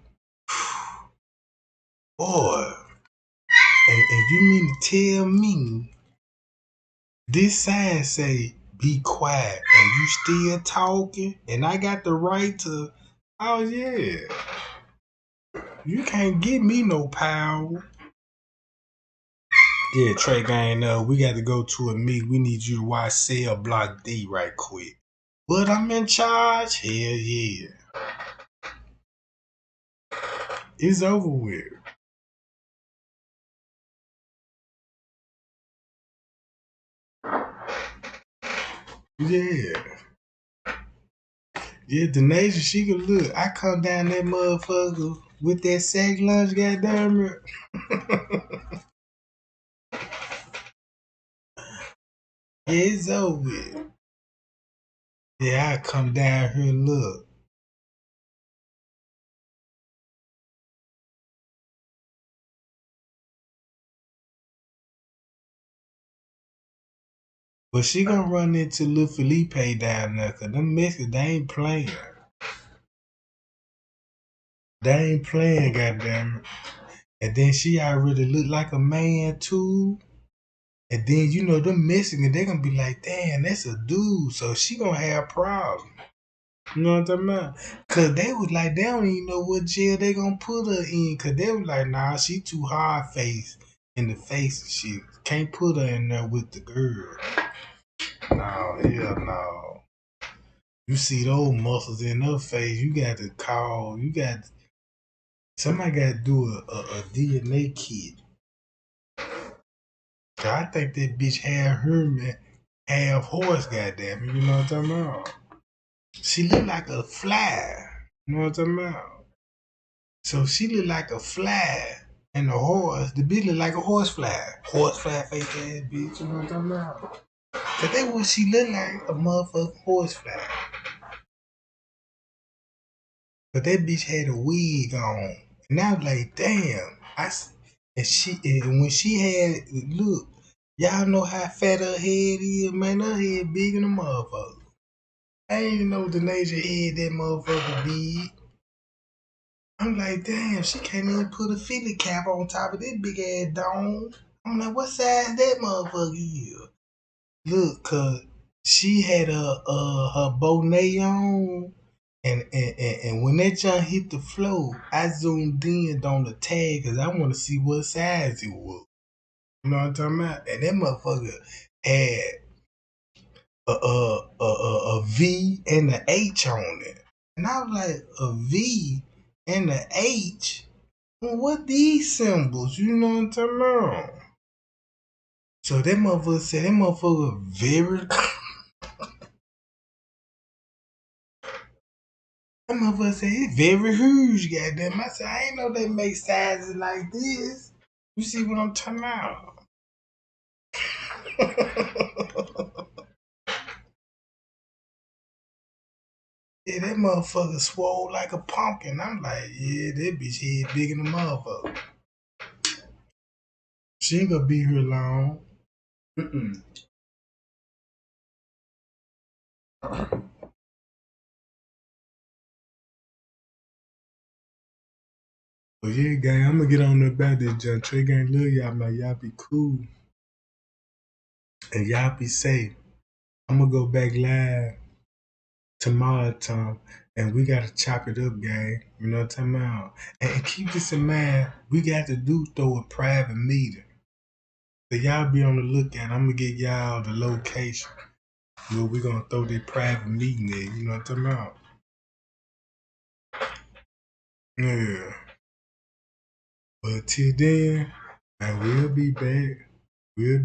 Boy. And you mean to tell me this sign say be quiet and you still talking and I got the right to, oh yeah. You can't give me no power. Yeah, Trey Gang, we got to go to a meet. We need you to watch Cell Block D right quick. But I'm in charge? Hell yeah. It's over with. Yeah. Yeah, Denasia, she can look. I come down that motherfucker with that sack lunch, goddamn it. Yeah, it's over with. Yeah, I come down here and look. But she gonna run into Lil Felipe down there, cause them Mexicans, they ain't playing. They ain't playing, goddamn it. And then she already look like a man too. And then you know them Mexicans, they gonna be like, damn, that's a dude. So she gonna have problems. You know what I'm talking about? Cause they was like, they don't even know what jail they gonna put her in. Cause they was like, nah, she too hard faced in the face and shit. Can't put her in there with the girl. No, hell no. You see those muscles in her face, somebody gotta do a DNA kit. Cause I think that bitch half human, half horse, goddamn it. You know what I'm talking about? She look like a fly. You know what I'm talking about? So she look like a fly. And the horse, the bitch look like a horse fly. Horse fly face ass bitch, you know what I'm talking about? Cause that what she look like, a motherfucking horse fly. But that bitch had a wig on. And I was like, damn. And when she had, look, y'all know how fat her head is, man. Her head big than a motherfucker. I ain't know the nature head that motherfucker did. I'm like, damn, she can't even put a Philly cap on top of that big ass dome. I'm like, what size that motherfucker is? Look, cause she had her bonnet on, and when that junk hit the floor, I zoomed in on the tag cause I want to see what size it was. You know what I'm talking about? And that motherfucker had a V and an H on it, and I was like, a V and an H. Well, what these symbols? You know what I'm talking about? So that motherfucker said that motherfucker very. That motherfucker said it's very huge, goddamn. I said, I ain't know they make sizes like this. You see what I'm talking about? Yeah, that motherfucker swole like a pumpkin. I'm like, yeah, that bitch head bigger than a motherfucker. She ain't gonna be here long. Mm-mm. But yeah, gang, I'm gonna get on about this junk. Trey gang, love y'all, man. Y'all be cool. And y'all be safe. I'm gonna go back live tomorrow time, and we gotta chop it up, gang. You know what I'm talking about? And keep this in mind, we got to do throw a private meeting. So y'all be on the lookout. I'm gonna get y'all the location where we gonna throw this private meeting at. You know what I'm talking about? Yeah. But till then, I will be back. We'll